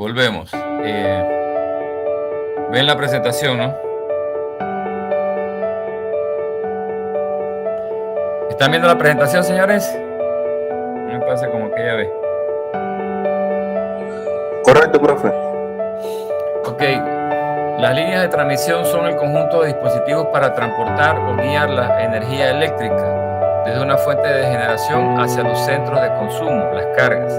Volvemos. Ven la presentación, ¿no? ¿Están viendo la presentación, señores? Me pasa como que ya ve. Correcto, profe. Ok. Las líneas de transmisión son el conjunto de dispositivos para transportar o guiar la energía eléctrica desde una fuente de generación hacia los centros de consumo, las cargas.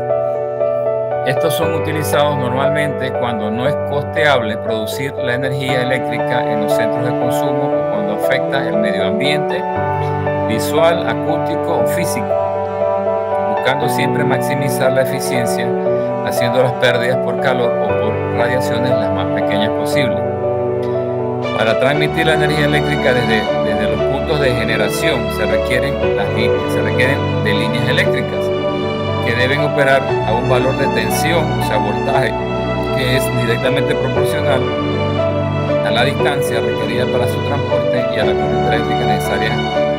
Estos son utilizados normalmente cuando no es costeable producir la energía eléctrica en los centros de consumo o cuando afecta el medio ambiente, visual, acústico o físico, buscando siempre maximizar la eficiencia, haciendo las pérdidas por calor o por radiaciones las más pequeñas posibles. Para transmitir la energía eléctrica desde los puntos de generación se requieren de líneas eléctricas que deben operar a un valor de tensión, o sea, voltaje, que es directamente proporcional a la distancia requerida para su transporte y a la corriente eléctrica necesaria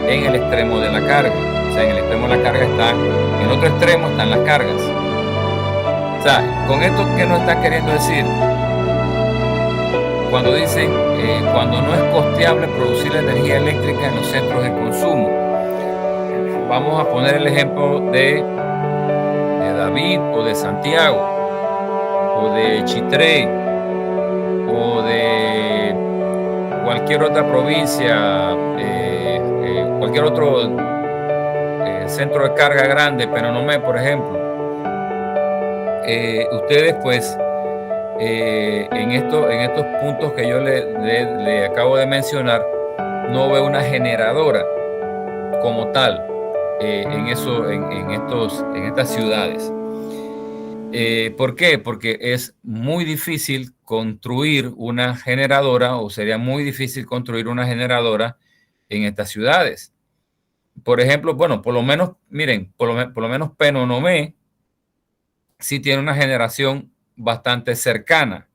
en el extremo de la carga. O sea, en el extremo de la carga en el otro extremo están las cargas. O sea, con esto, ¿qué nos está queriendo decir? Cuando dicen, cuando no es costeable producir la energía eléctrica en los centros de consumo. Vamos a poner el ejemplo de David o de Santiago o de Chitré o de cualquier otra provincia, cualquier otro centro de carga grande, Penonomé, por ejemplo. Ustedes pues en estos puntos que yo le acabo de mencionar, no veo una generadora como tal en estas ciudades. ¿Por qué? Porque es muy difícil construir una generadora, o sería muy difícil construir una generadora en estas ciudades. Por ejemplo, bueno, por lo menos, miren, por lo menos Penonomé sí tiene una generación bastante cercana.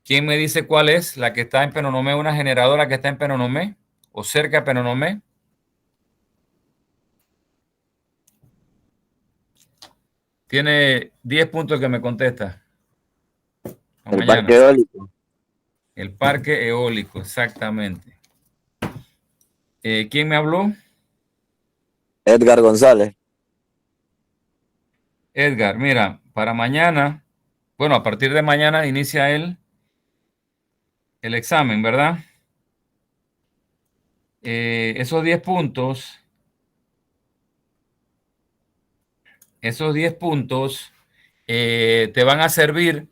¿Quién me dice cuál es la que está en Penonomé, una generadora que está en Penonomé o cerca de Penonomé? Tiene 10 puntos que me contesta. El parque eólico. El parque eólico, exactamente. ¿Quién me habló? Edgar González. Edgar, mira, para mañana, bueno, a partir de mañana inicia el examen, ¿verdad? Esos 10 puntos, te van a servir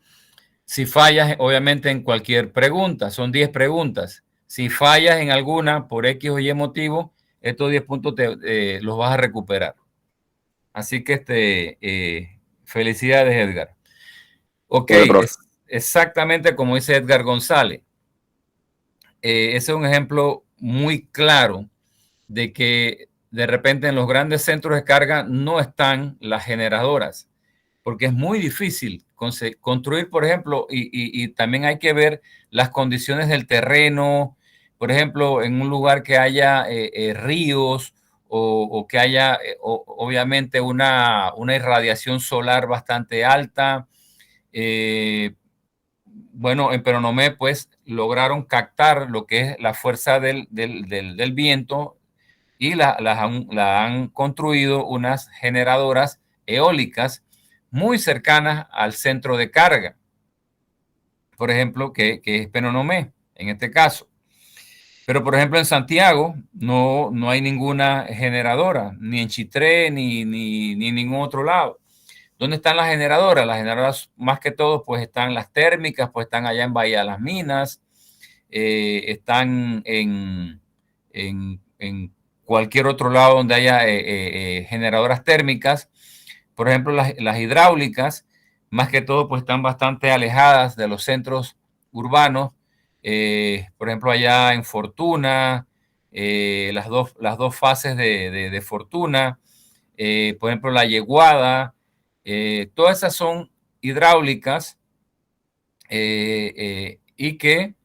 si fallas, obviamente, en cualquier pregunta. Son 10 preguntas. Si fallas en alguna por X o Y motivo, estos 10 puntos los vas a recuperar. Así que felicidades, Edgar. Ok, Profe. exactamente como dice Edgar González. Ese es un ejemplo muy claro de que de repente en los grandes centros de carga no están las generadoras, porque es muy difícil construir, por ejemplo, y también hay que ver las condiciones del terreno, por ejemplo, en un lugar que haya ríos o que haya obviamente una irradiación solar bastante alta. Bueno, en Penonomé pues lograron captar lo que es la fuerza del viento y la han construido unas generadoras eólicas muy cercanas al centro de carga, por ejemplo, que es Penonomé, en este caso. Pero, por ejemplo, en Santiago no hay ninguna generadora, ni en Chitré, ni ningún otro lado. ¿Dónde están las generadoras? Las generadoras, más que todo, pues están las térmicas, pues están allá en Bahía de las Minas, están en cualquier otro lado donde haya generadoras térmicas. Por ejemplo, las hidráulicas, más que todo, pues están bastante alejadas de los centros urbanos. Por ejemplo, allá en Fortuna, las dos fases de Fortuna, por ejemplo, la Yeguada, todas esas son hidráulicas y que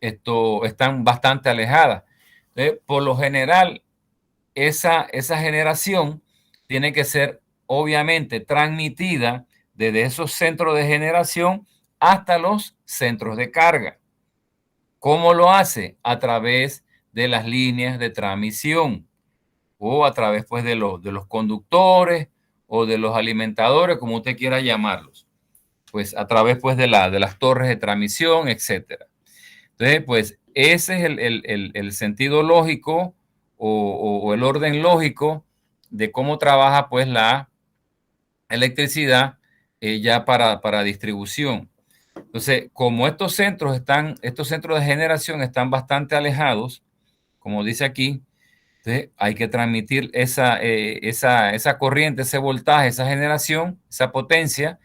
están bastante alejadas. Por lo general, esa generación tiene que ser obviamente transmitida desde esos centros de generación hasta los centros de carga. ¿Cómo lo hace? A través de las líneas de transmisión o a través pues, de los conductores o de los alimentadores, como usted quiera llamarlos. Pues a través pues, de las torres de transmisión, etcétera. Entonces, pues ese es el sentido lógico o el orden lógico de cómo trabaja pues la electricidad ya para distribución. Entonces, como estos centros de generación están bastante alejados, como dice aquí, entonces hay que transmitir esa corriente, ese voltaje, esa generación, esa potencia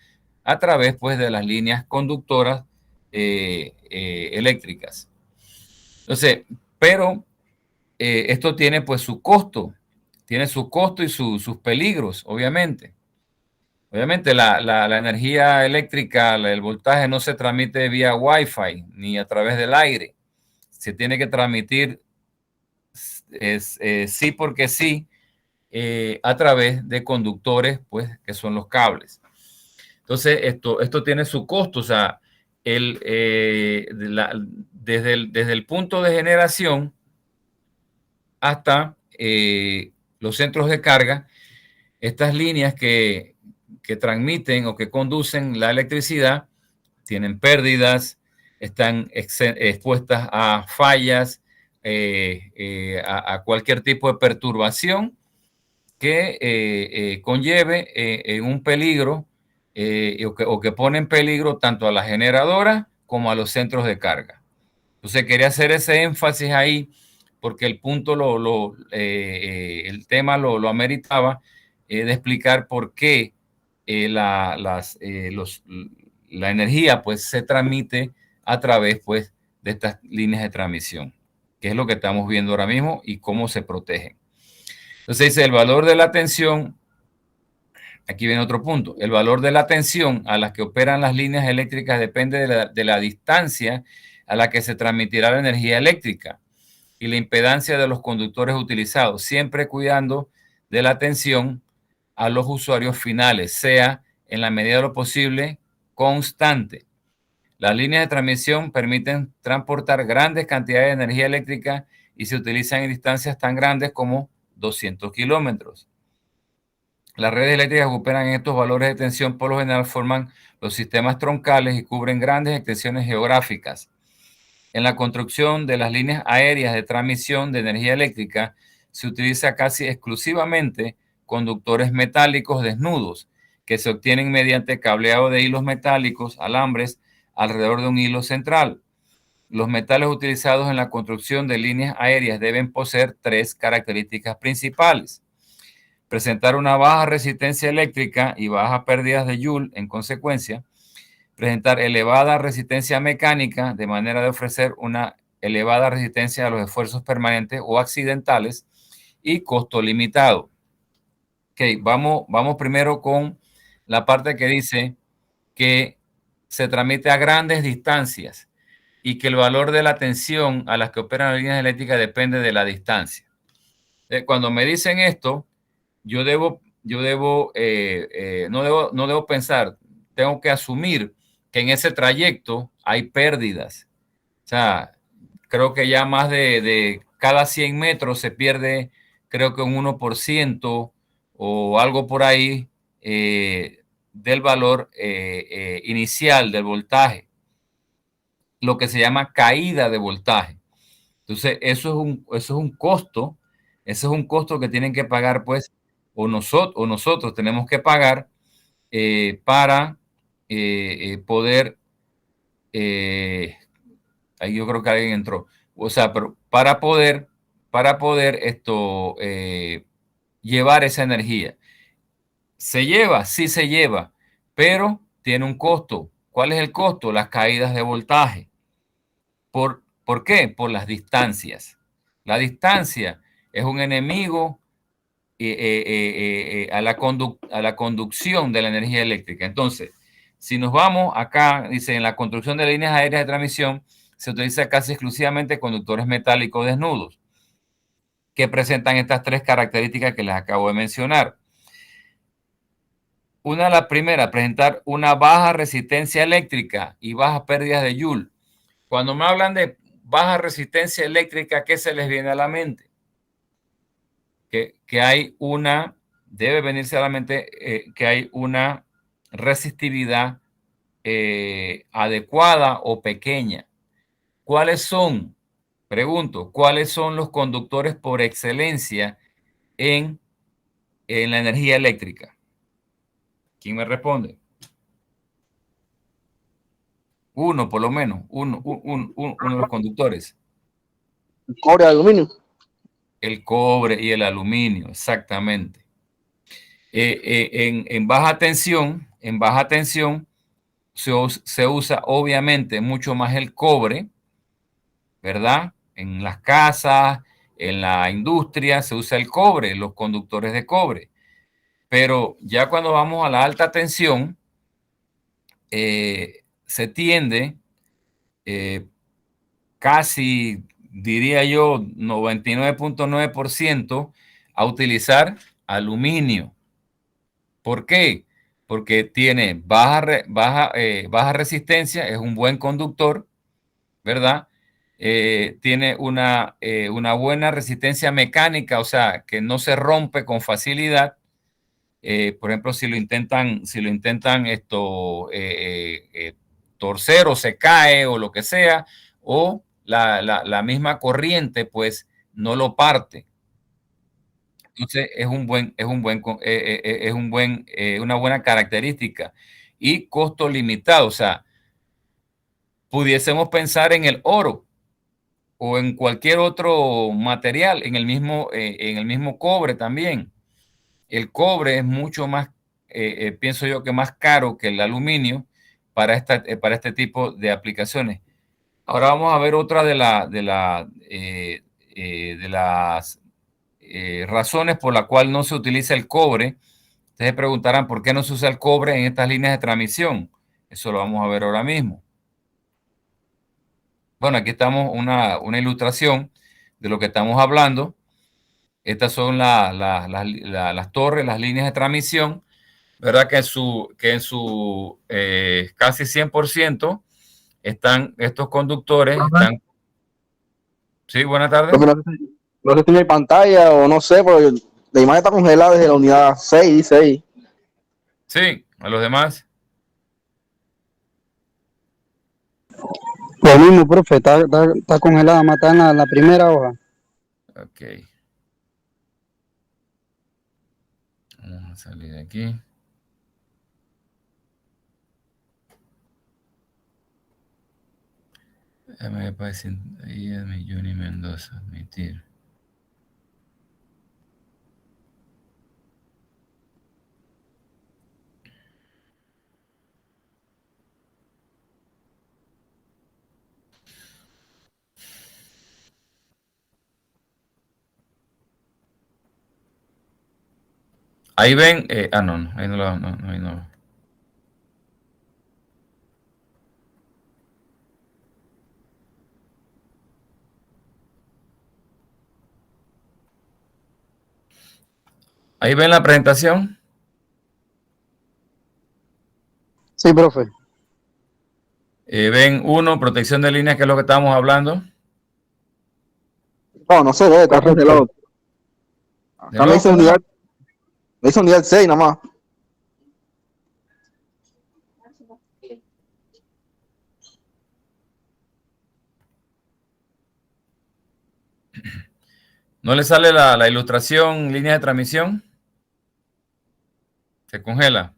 a través pues de las líneas conductoras eléctricas. Entonces, pero esto tiene pues su costo y sus peligros, obviamente. Obviamente la energía eléctrica, el voltaje no se transmite vía Wi-Fi ni a través del aire. Se tiene que transmitir sí porque sí a través de conductores, pues, que son los cables. Entonces, esto tiene su costo, o sea, desde el punto de generación hasta los centros de carga, estas líneas que transmiten o que conducen la electricidad tienen pérdidas, están expuestas a fallas, a cualquier tipo de perturbación que conlleve en un peligro o que pone en peligro tanto a la generadora como a los centros de carga. Entonces quería hacer ese énfasis ahí porque el punto, el tema lo ameritaba de explicar por qué la energía pues se transmite a través pues de estas líneas de transmisión, que es lo que estamos viendo ahora mismo y cómo se protegen. Entonces dice el valor de la tensión, aquí viene otro punto, el valor de la tensión a la que operan las líneas eléctricas depende de la distancia a la que se transmitirá la energía eléctrica y la impedancia de los conductores utilizados, siempre cuidando de la tensión a los usuarios finales, sea en la medida de lo posible constante. Las líneas de transmisión permiten transportar grandes cantidades de energía eléctrica y se utilizan en distancias tan grandes como 200 kilómetros. Las redes eléctricas que operan en estos valores de tensión por lo general forman los sistemas troncales y cubren grandes extensiones geográficas. En la construcción de las líneas aéreas de transmisión de energía eléctrica se utiliza casi exclusivamente conductores metálicos desnudos que se obtienen mediante cableado de hilos metálicos, alambres, alrededor de un hilo central. Los metales utilizados en la construcción de líneas aéreas deben poseer tres características principales: presentar una baja resistencia eléctrica y bajas pérdidas de Joule en consecuencia, presentar elevada resistencia mecánica de manera de ofrecer una elevada resistencia a los esfuerzos permanentes o accidentales y costo limitado. Ok, vamos primero con la parte que dice que se transmite a grandes distancias y que el valor de la tensión a las que operan las líneas eléctricas depende de la distancia. Cuando me dicen esto, no debo pensar, tengo que asumir que en ese trayecto hay pérdidas. O sea, creo que ya más de cada 100 metros se pierde, creo que un 1% o algo por ahí del valor inicial del voltaje, lo que se llama caída de voltaje. Entonces, eso es un costo, que tienen que pagar, pues, o nosotros tenemos que pagar para poder, ahí yo creo que alguien entró, o sea, pero para poder llevar esa energía. ¿Se lleva? Sí se lleva, pero tiene un costo. ¿Cuál es el costo? Las caídas de voltaje. ¿Por qué? Por las distancias. La distancia es un enemigo a la conducción de la energía eléctrica. Entonces, si nos vamos acá, dice, en la construcción de líneas aéreas de transmisión se utiliza casi exclusivamente conductores metálicos desnudos que presentan estas tres características que les acabo de mencionar. una de las primeras, presentar una baja resistencia eléctrica y bajas pérdidas de Joule. Cuando me hablan de baja resistencia eléctrica, ¿qué se les viene a la mente? Que hay una, debe venirse a la mente que hay una resistividad adecuada o pequeña. ¿Cuáles son? Pregunto, ¿cuáles son los conductores por excelencia en la energía eléctrica? ¿Quién me responde? Uno, por lo menos, uno de los conductores. El cobre de aluminio. El cobre y el aluminio, exactamente. En baja tensión se usa obviamente mucho más el cobre, ¿verdad? En las casas, en la industria se usa el cobre, los conductores de cobre. Pero ya cuando vamos a la alta tensión, se tiende casi, diría yo, 99.9% a utilizar aluminio. ¿Por qué? Porque tiene baja resistencia, es un buen conductor, ¿verdad? Tiene una buena resistencia mecánica, o sea, que no se rompe con facilidad. Por ejemplo, si lo intentan torcer o se cae o lo que sea, o la misma corriente, pues no lo parte. Entonces una buena característica y costo limitado. O sea, pudiésemos pensar en el oro o en cualquier otro material, en el mismo cobre también. El cobre es mucho más, pienso yo que más caro que el aluminio para este tipo de aplicaciones. Ahora vamos a ver otra de las razones por la cual no se utiliza el cobre. Ustedes se preguntarán por qué no se usa el cobre en estas líneas de transmisión. Eso lo vamos a ver ahora mismo. Bueno, aquí estamos una ilustración de lo que estamos hablando. Estas son las torres, las líneas de transmisión, ¿verdad? Que en su casi 100% están estos conductores. Sí, buenas tardes. No sé si tiene pantalla o no sé, pero la imagen está congelada desde la unidad 6, dice ahí. Sí, a los demás. Lo mismo, profe, está congelada, mata en la primera hoja. Ok. Vamos a salir de aquí. Me parece ahí es mi Johnny Mendoza, admitir. Ahí ven, no, ahí no, ahí no. Ahí ven la presentación. Sí, profe. Ven uno, protección de líneas, que es lo que estábamos hablando. No se ve, está congelado. Acá me dice unidad 6 nada más. ¿No le sale la ilustración, línea de transmisión? Se congela.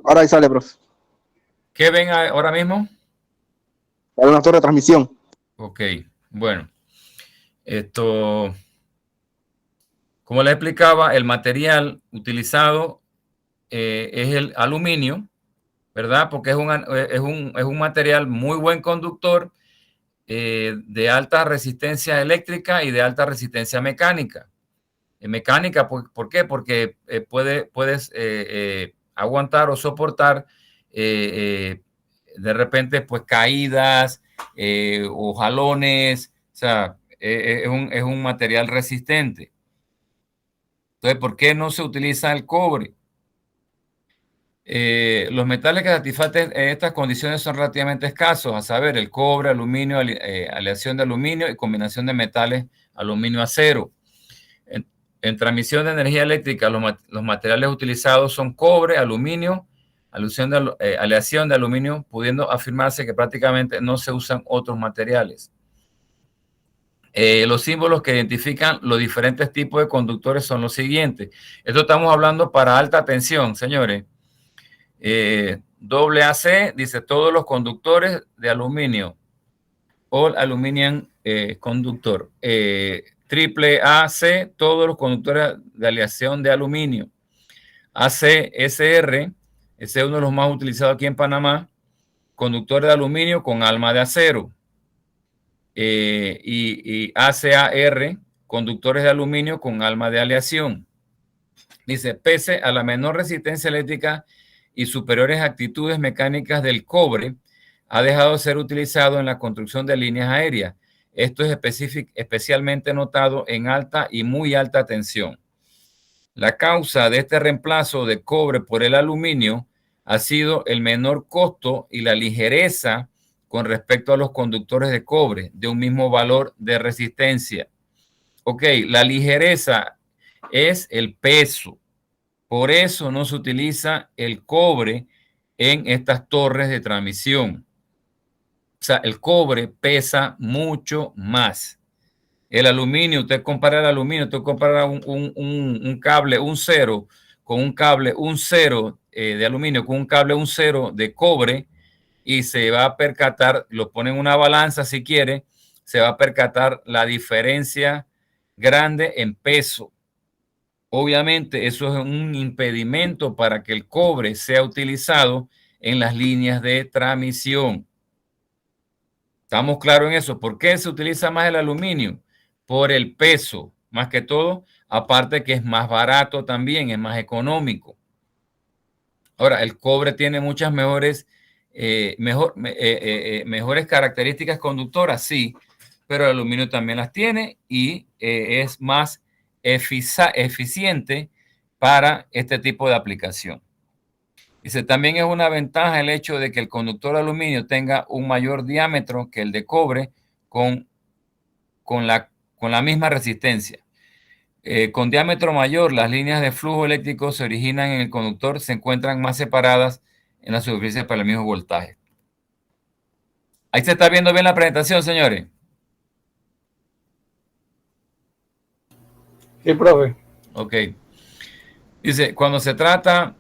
Ahora ahí sale, profe. ¿Qué ven ahora mismo? Sale una torre de transmisión. Ok, bueno. Como les explicaba, el material utilizado es el aluminio, ¿verdad? Porque es un material muy buen conductor de alta resistencia eléctrica y de alta resistencia mecánica. Mecánica, ¿por qué? Porque puedes aguantar o soportar de repente pues caídas o jalones, o sea, es un material resistente. Entonces, ¿por qué no se utiliza el cobre? Los metales que satisfacen estas condiciones son relativamente escasos, a saber, el cobre, aluminio, aleación de aluminio y combinación de metales aluminio-acero. En transmisión de energía eléctrica, los materiales utilizados son cobre, aluminio, aleación de aluminio, pudiendo afirmarse que prácticamente no se usan otros materiales. Los símbolos que identifican los diferentes tipos de conductores son los siguientes. Esto estamos hablando para alta tensión, señores. AAC dice todos los conductores de aluminio. All Aluminium Conductor. AAC, todos los conductores de aleación de aluminio. ACSR, ese es uno de los más utilizados aquí en Panamá, conductores de aluminio con alma de acero. Y ACAR, conductores de aluminio con alma de aleación. Dice, pese a la menor resistencia eléctrica y superiores actitudes mecánicas del cobre, ha dejado de ser utilizado en la construcción de líneas aéreas. Esto es especialmente notado en alta y muy alta tensión. La causa de este reemplazo de cobre por el aluminio ha sido el menor costo y la ligereza con respecto a los conductores de cobre de un mismo valor de resistencia. Ok, la ligereza es el peso. Por eso no se utiliza el cobre en estas torres de transmisión. O sea, el cobre pesa mucho más. El aluminio, usted compara el aluminio, usted compara un cable, un cero, con un cable, un cero de aluminio, con un cable, un cero de cobre, y se va a percatar, lo pone en una balanza si quiere, se va a percatar la diferencia grande en peso. Obviamente eso es un impedimento para que el cobre sea utilizado en las líneas de transmisión. ¿Estamos claros en eso? ¿Por qué se utiliza más el aluminio? Por el peso, más que todo, aparte que es más barato también, es más económico. Ahora, el cobre tiene muchas mejores características conductoras, sí, pero el aluminio también las tiene y es más eficiente para este tipo de aplicación. Dice, también es una ventaja el hecho de que el conductor de aluminio tenga un mayor diámetro que el de cobre con la misma resistencia. Con diámetro mayor, las líneas de flujo eléctrico se originan en el conductor, se encuentran más separadas en la superficie para el mismo voltaje. Ahí se está viendo bien la presentación, señores. Sí, profe. Ok. Dice, cuando se trata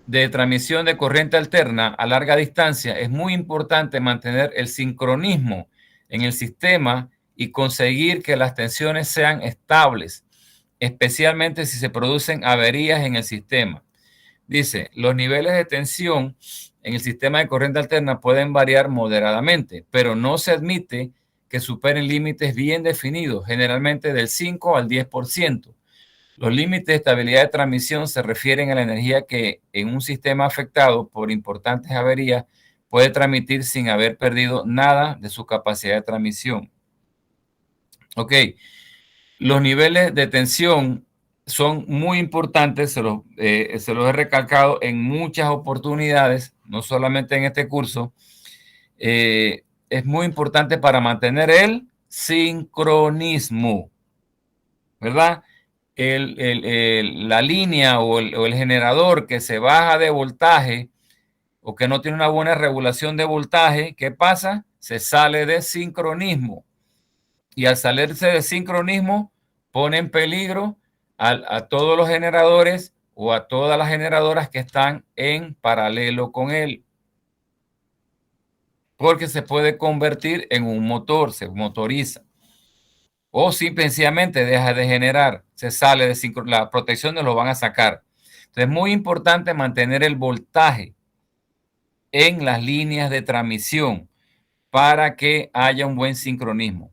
de transmisión de corriente alterna a larga distancia, es muy importante mantener el sincronismo en el sistema y conseguir que las tensiones sean estables, especialmente si se producen averías en el sistema. Dice, los niveles de tensión en el sistema de corriente alterna pueden variar moderadamente, pero no se admite que superen límites bien definidos, generalmente del 5 al 10%. Los límites de estabilidad de transmisión se refieren a la energía que en un sistema afectado por importantes averías puede transmitir sin haber perdido nada de su capacidad de transmisión. Ok, los niveles de tensión son muy importantes, se los he recalcado en muchas oportunidades, no solamente en este curso. Es muy importante para mantener el sincronismo, ¿verdad? La línea o el generador que se baja de voltaje o que no tiene una buena regulación de voltaje, ¿qué pasa? Se sale de sincronismo. Y al salirse de sincronismo, pone en peligro a todos los generadores o a todas las generadoras que están en paralelo con él. Porque se puede convertir en un motor, se motoriza. O simplemente deja de generar, se sale de la protección, no lo van a sacar. Entonces es muy importante mantener el voltaje en las líneas de transmisión para que haya un buen sincronismo.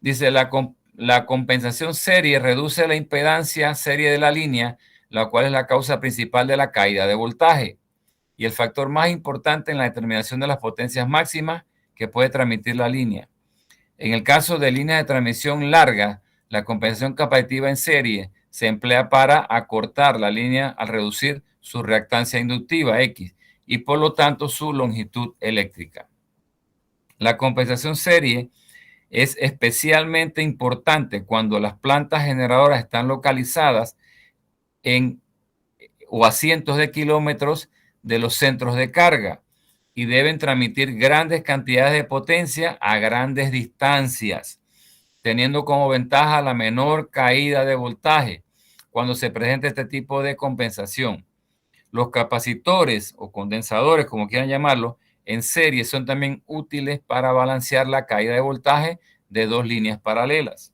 Dice, la compensación serie reduce la impedancia serie de la línea, la cual es la causa principal de la caída de voltaje y el factor más importante en la determinación de las potencias máximas que puede transmitir la línea. En el caso de líneas de transmisión larga, la compensación capacitiva en serie se emplea para acortar la línea al reducir su reactancia inductiva X y por lo tanto su longitud eléctrica. La compensación serie es especialmente importante cuando las plantas generadoras están localizadas a cientos de kilómetros de los centros de carga y deben transmitir grandes cantidades de potencia a grandes distancias, teniendo como ventaja la menor caída de voltaje cuando se presenta este tipo de compensación. Los capacitores o condensadores, como quieran llamarlo, en serie son también útiles para balancear la caída de voltaje de dos líneas paralelas.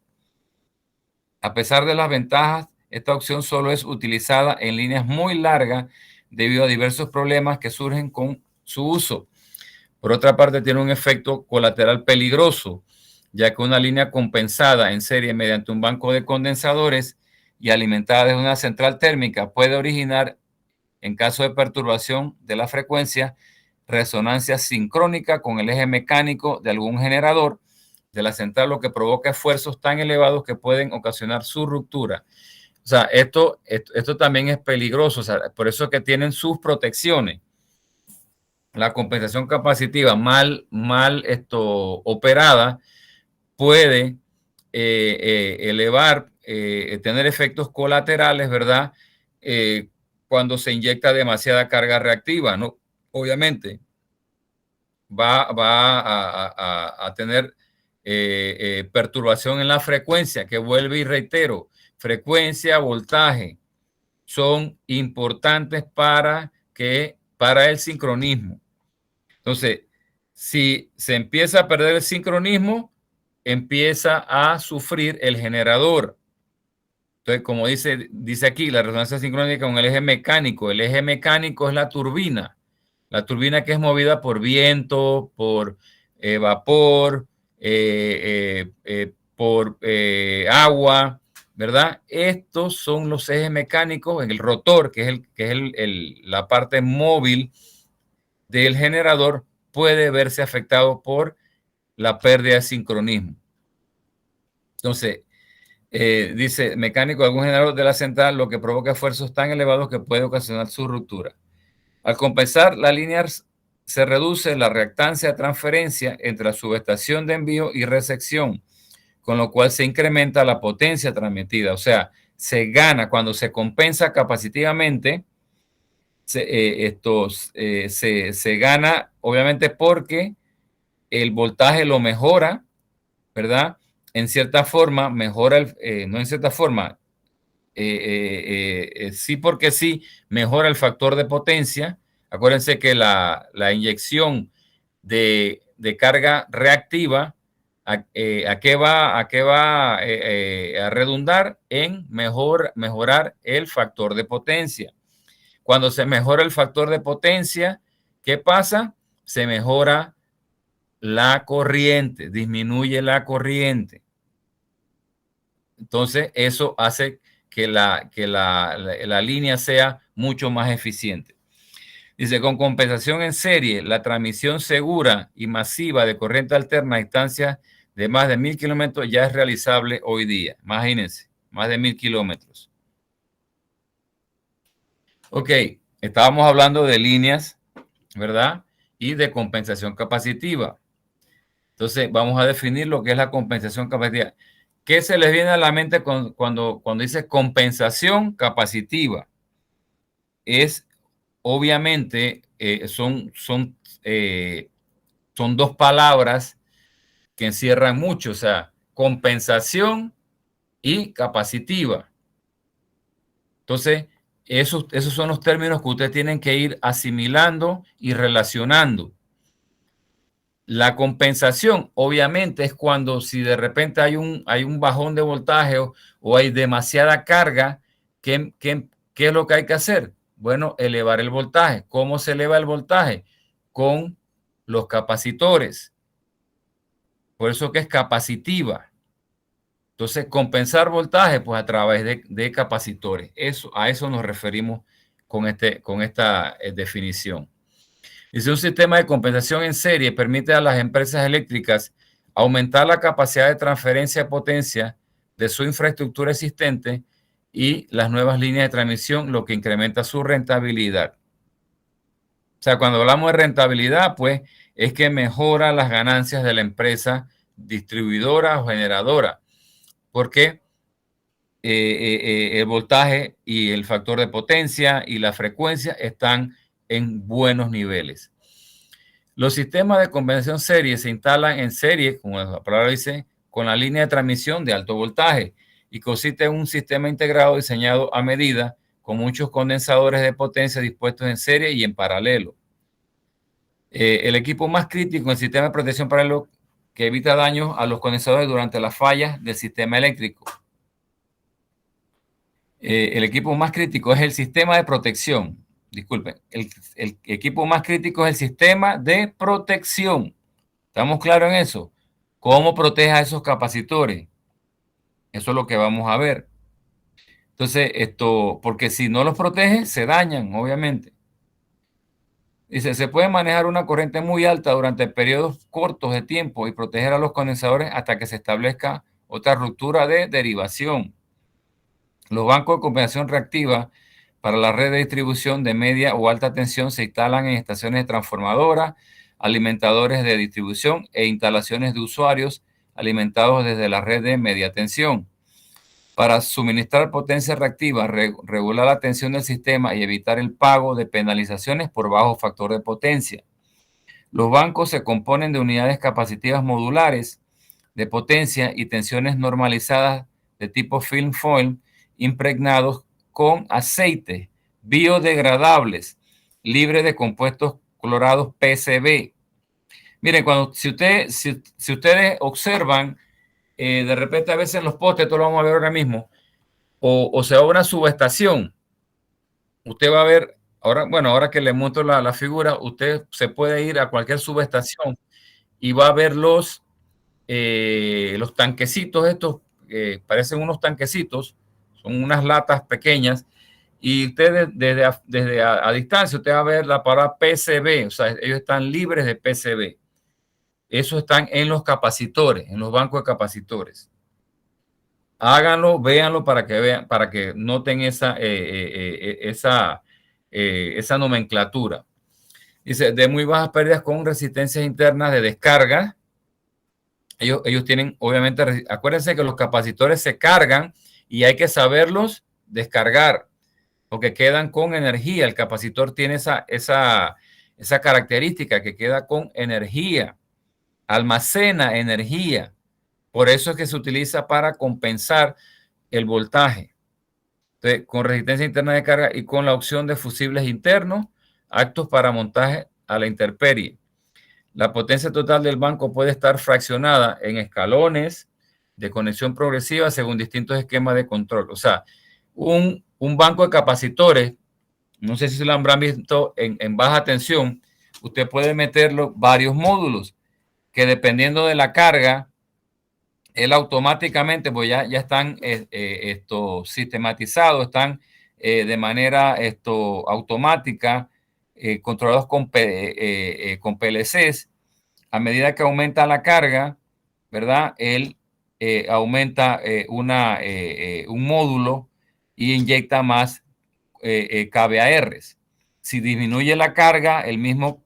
A pesar de las ventajas, esta opción solo es utilizada en líneas muy largas debido a diversos problemas que surgen con su uso. Por otra parte, tiene un efecto colateral peligroso, ya que una línea compensada en serie mediante un banco de condensadores y alimentada desde una central térmica puede originar, en caso de perturbación de la frecuencia, resonancia sincrónica con el eje mecánico de algún generador de la central, lo que provoca esfuerzos tan elevados que pueden ocasionar su ruptura. O sea, esto también es peligroso, o sea, por eso es que tienen sus protecciones. La compensación capacitiva mal operada puede tener efectos colaterales, ¿verdad? Cuando se inyecta demasiada carga reactiva, ¿no? Obviamente va a tener perturbación en la frecuencia, que vuelve y reitero, frecuencia, voltaje, son importantes para el sincronismo. Entonces, si se empieza a perder el sincronismo, empieza a sufrir el generador. Entonces, como dice aquí, la resonancia sincrónica con el eje mecánico. El eje mecánico es la turbina. La turbina que es movida por viento, por vapor, por agua, ¿verdad? Estos son los ejes mecánicos en el rotor, que es la parte móvil del generador, puede verse afectado por la pérdida de sincronismo. Entonces, dice, mecánico de algún generador de la central, lo que provoca esfuerzos tan elevados que puede ocasionar su ruptura. Al compensar la línea, se reduce la reactancia de transferencia entre la subestación de envío y recepción, con lo cual se incrementa la potencia transmitida. O sea, se gana cuando se compensa capacitivamente. Se gana, obviamente, porque el voltaje lo mejora, ¿verdad? En cierta forma, mejora no en cierta forma, sí porque sí, mejora el factor de potencia. Acuérdense que la inyección de carga reactiva, ¿a qué va a redundar? En mejorar el factor de potencia. Cuando se mejora el factor de potencia, ¿qué pasa? Se mejora la corriente, disminuye la corriente. Entonces, eso hace que la línea sea mucho más eficiente. Dice, con compensación en serie, la transmisión segura y masiva de corriente alterna a distancias de más de 1000 kilómetros ya es realizable hoy día. Imagínense, más de 1000 kilómetros. Ok, estábamos hablando de líneas, ¿verdad? Y de compensación capacitiva. Entonces, vamos a definir lo que es la compensación capacitiva. ¿Qué se les viene a la mente cuando dice compensación capacitiva? Es, obviamente, son dos palabras que encierran mucho, o sea, compensación y capacitiva. Entonces, esos son los términos que ustedes tienen que ir asimilando y relacionando. La compensación, obviamente, es cuando si de repente hay un bajón de voltaje o hay demasiada carga, ¿qué es lo que hay que hacer? Bueno, elevar el voltaje. ¿Cómo se eleva el voltaje? Con los capacitores. Por eso que es capacitiva. Entonces, compensar voltaje, pues a través de capacitores. A eso nos referimos con esta definición. Dice, un sistema de compensación en serie permite a las empresas eléctricas aumentar la capacidad de transferencia de potencia de su infraestructura existente y las nuevas líneas de transmisión, lo que incrementa su rentabilidad. O sea, cuando hablamos de rentabilidad, pues es que mejora las ganancias de la empresa distribuidora o generadora, porque el voltaje y el factor de potencia y la frecuencia están en buenos niveles. Los sistemas de compensación serie se instalan en serie, como la palabra dice, con la línea de transmisión de alto voltaje y consiste en un sistema integrado diseñado a medida con muchos condensadores de potencia dispuestos en serie y en paralelo. El equipo más crítico en el sistema de protección paralelo que evita daños a los condensadores durante las fallas del sistema eléctrico. El equipo más crítico es el sistema de protección. Disculpen, el equipo más crítico es el sistema de protección. ¿Estamos claros en eso? ¿Cómo protege a esos capacitores? Eso es lo que vamos a ver. Entonces, porque si no los protege, se dañan, obviamente. Dice, se puede manejar una corriente muy alta durante periodos cortos de tiempo y proteger a los condensadores hasta que se establezca otra ruptura de derivación. Los bancos de compensación reactiva para la red de distribución de media o alta tensión se instalan en estaciones transformadoras, alimentadores de distribución e instalaciones de usuarios alimentados desde la red de media tensión. Para suministrar potencia reactiva, regular la tensión del sistema y evitar el pago de penalizaciones por bajo factor de potencia. Los bancos se componen de unidades capacitivas modulares de potencia y tensiones normalizadas de tipo film foil impregnados con aceites biodegradables libres de compuestos clorados PCB. Miren, si ustedes observan, de repente a veces en los postes, esto lo vamos a ver ahora mismo, o se va a una subestación, usted va a ver, ahora que le muestro la figura, usted se puede ir a cualquier subestación y va a ver los tanquecitos estos, parecen unos tanquecitos, son unas latas pequeñas, y usted desde a distancia, usted va a ver la palabra PCB, o sea, ellos están libres de PCB. Eso están en los capacitores, en los bancos de capacitores. Háganlo, véanlo para que vean, para que noten esa nomenclatura. Dice, de muy bajas pérdidas con resistencias internas de descarga. Ellos tienen, obviamente, acuérdense que los capacitores se cargan y hay que saberlos descargar, porque quedan con energía. El capacitor tiene esa característica que queda con energía, almacena energía. Por eso es que se utiliza para compensar el voltaje. Entonces, con resistencia interna de carga y con la opción de fusibles internos, aptos para montaje a la intemperie. La potencia total del banco puede estar fraccionada en escalones de conexión progresiva según distintos esquemas de control. O sea, un banco de capacitores, no sé si lo habrán visto en baja tensión, usted puede meterlo varios módulos que dependiendo de la carga, él automáticamente, pues ya están sistematizados, están de manera automática, controlados con PLCs. A medida que aumenta la carga, ¿verdad? Él aumenta un módulo y inyecta más kVARs. Si disminuye la carga, el mismo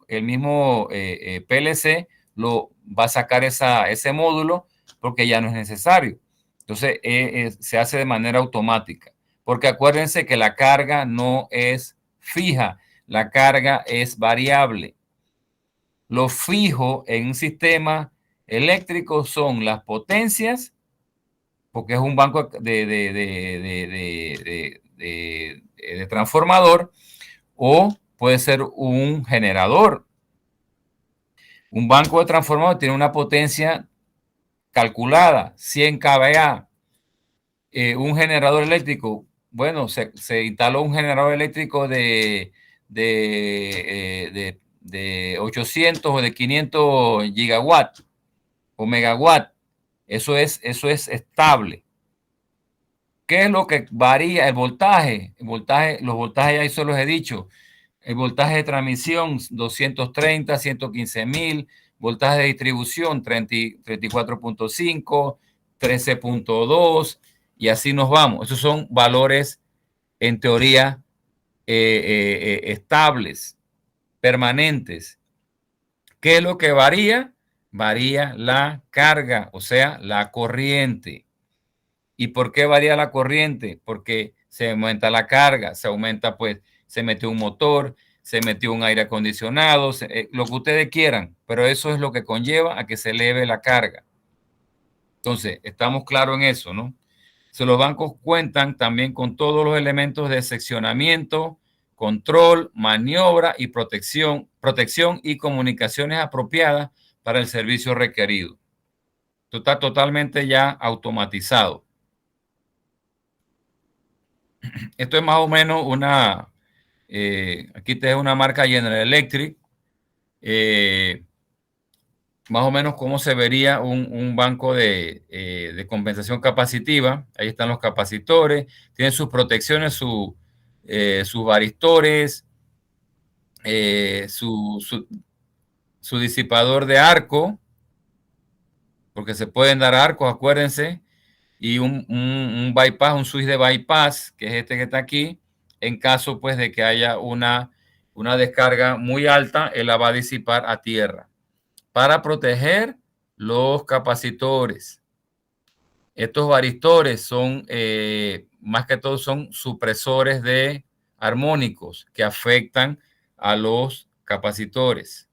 PLC lo va a sacar ese módulo porque ya no es necesario. Entonces, se hace de manera automática. Porque acuérdense que la carga no es fija, la carga es variable. Lo fijo en un sistema eléctrico son las potencias, porque es un banco de transformador, o puede ser un generador. Un banco de transformador tiene una potencia calculada, 100 kVA. Un generador eléctrico, bueno, se instaló un generador eléctrico de 800 o de 500 gigawatts o megawatt. Eso es estable. ¿Qué es lo que varía? El voltaje. Los voltajes ya eso los he dicho. El voltaje de transmisión 230, 115.000. Voltaje de distribución 34.5, 13.2 y así nos vamos. Esos son valores en teoría estables, permanentes. ¿Qué es lo que varía? Varía la carga, o sea, la corriente. ¿Y por qué varía la corriente? Porque se aumenta la carga, se aumenta, pues, se metió un motor, se metió un aire acondicionado, lo que ustedes quieran, pero eso es lo que conlleva a que se eleve la carga. Entonces, estamos claros en eso, ¿no? Los bancos cuentan también con todos los elementos de seccionamiento, control, maniobra y protección y comunicaciones apropiadas para el servicio requerido. Esto está totalmente ya automatizado. Esto es más o menos aquí te es una marca General Electric, más o menos cómo se vería un banco de compensación capacitiva. Ahí están los capacitores, tienen sus protecciones, sus varistores, su disipador de arco, porque se pueden dar arcos, acuérdense, y un bypass, un switch de bypass, que es este que está aquí, en caso pues de que haya una descarga muy alta, él la va a disipar a tierra para proteger los capacitores. Estos varistores son, más que todo, son supresores de armónicos que afectan a los capacitores.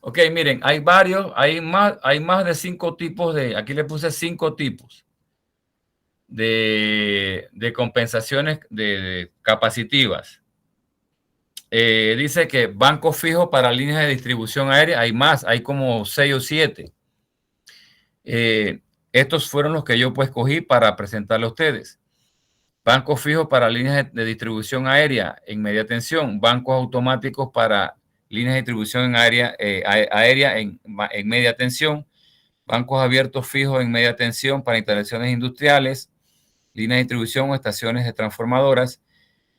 Ok, miren, hay más de 5 tipos aquí le puse 5 tipos de compensaciones capacitivas. Dice que bancos fijos para líneas de distribución aérea, hay más, hay como 6 o 7. Estos fueron los que yo pues cogí para presentarle a ustedes. Bancos fijos para líneas de distribución aérea en media tensión, bancos automáticos para líneas de distribución aérea en media tensión, bancos abiertos fijos en media tensión para instalaciones industriales, líneas de distribución o estaciones de transformadoras,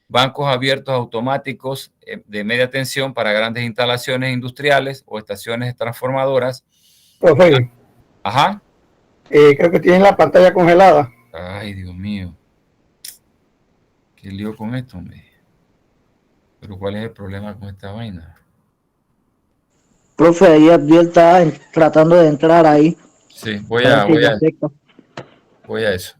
bancos abiertos automáticos de media tensión para grandes instalaciones industriales o estaciones transformadoras. Profe. Ajá. Creo que tienen la pantalla congelada. Ay, Dios mío. ¿Qué lío con esto, hombre? Pero ¿cuál es el problema con esta vaina? Profe, ahí Abdiel está tratando de entrar ahí. Sí, voy a eso.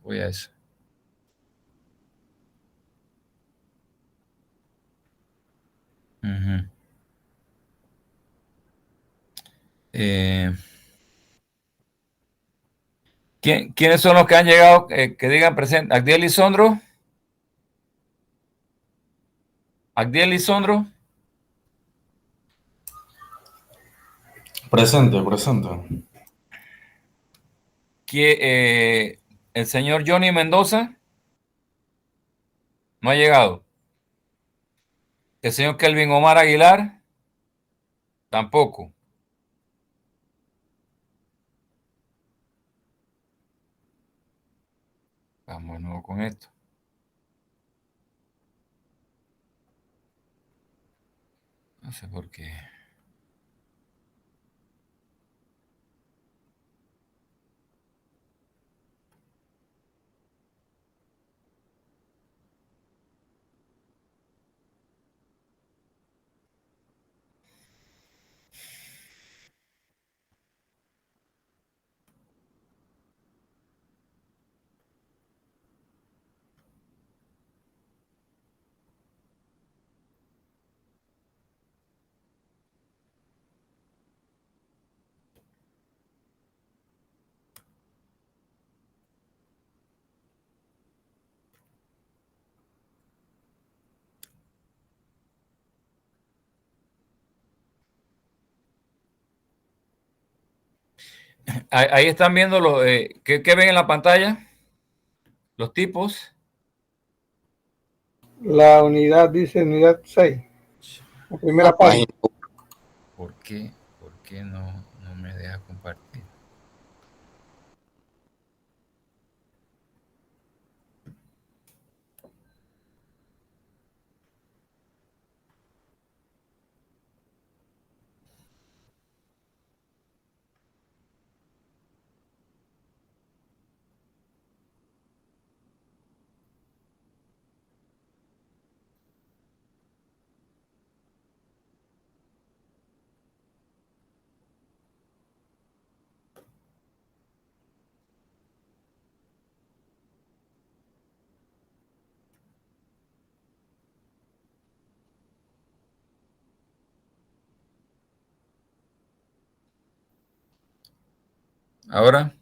Uh-huh. ¿Quiénes son los que han llegado? Que digan presente. ¿Agdiel Lisondro? ¿Agdiel Lisondro? Presente. ¿El señor Johnny Mendoza? No ha llegado. ¿El señor Kelvin Omar Aguilar? Tampoco. Vamos de nuevo con esto. No sé por qué. Ahí están viendo ¿qué ven en la pantalla? Los tipos. La unidad dice unidad 6. La primera página. ¿Por qué no deja compartir. Ahora,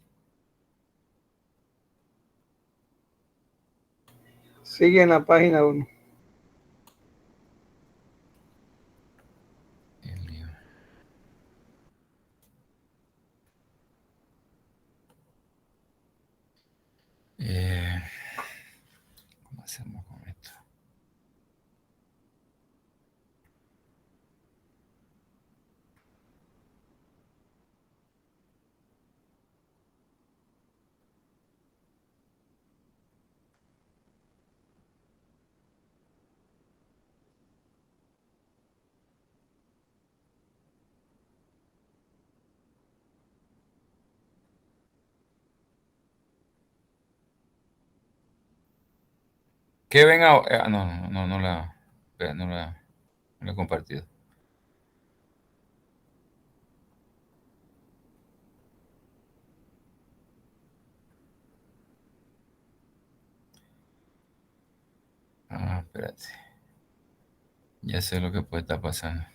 Sigue en la página 1. el lío. ¿Cómo hacemos con esto? ¿Qué ven ahora? Espera, no la he compartido. Espérate. Ya sé lo que puede estar pasando.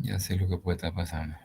Ya sé lo que puede estar pasando.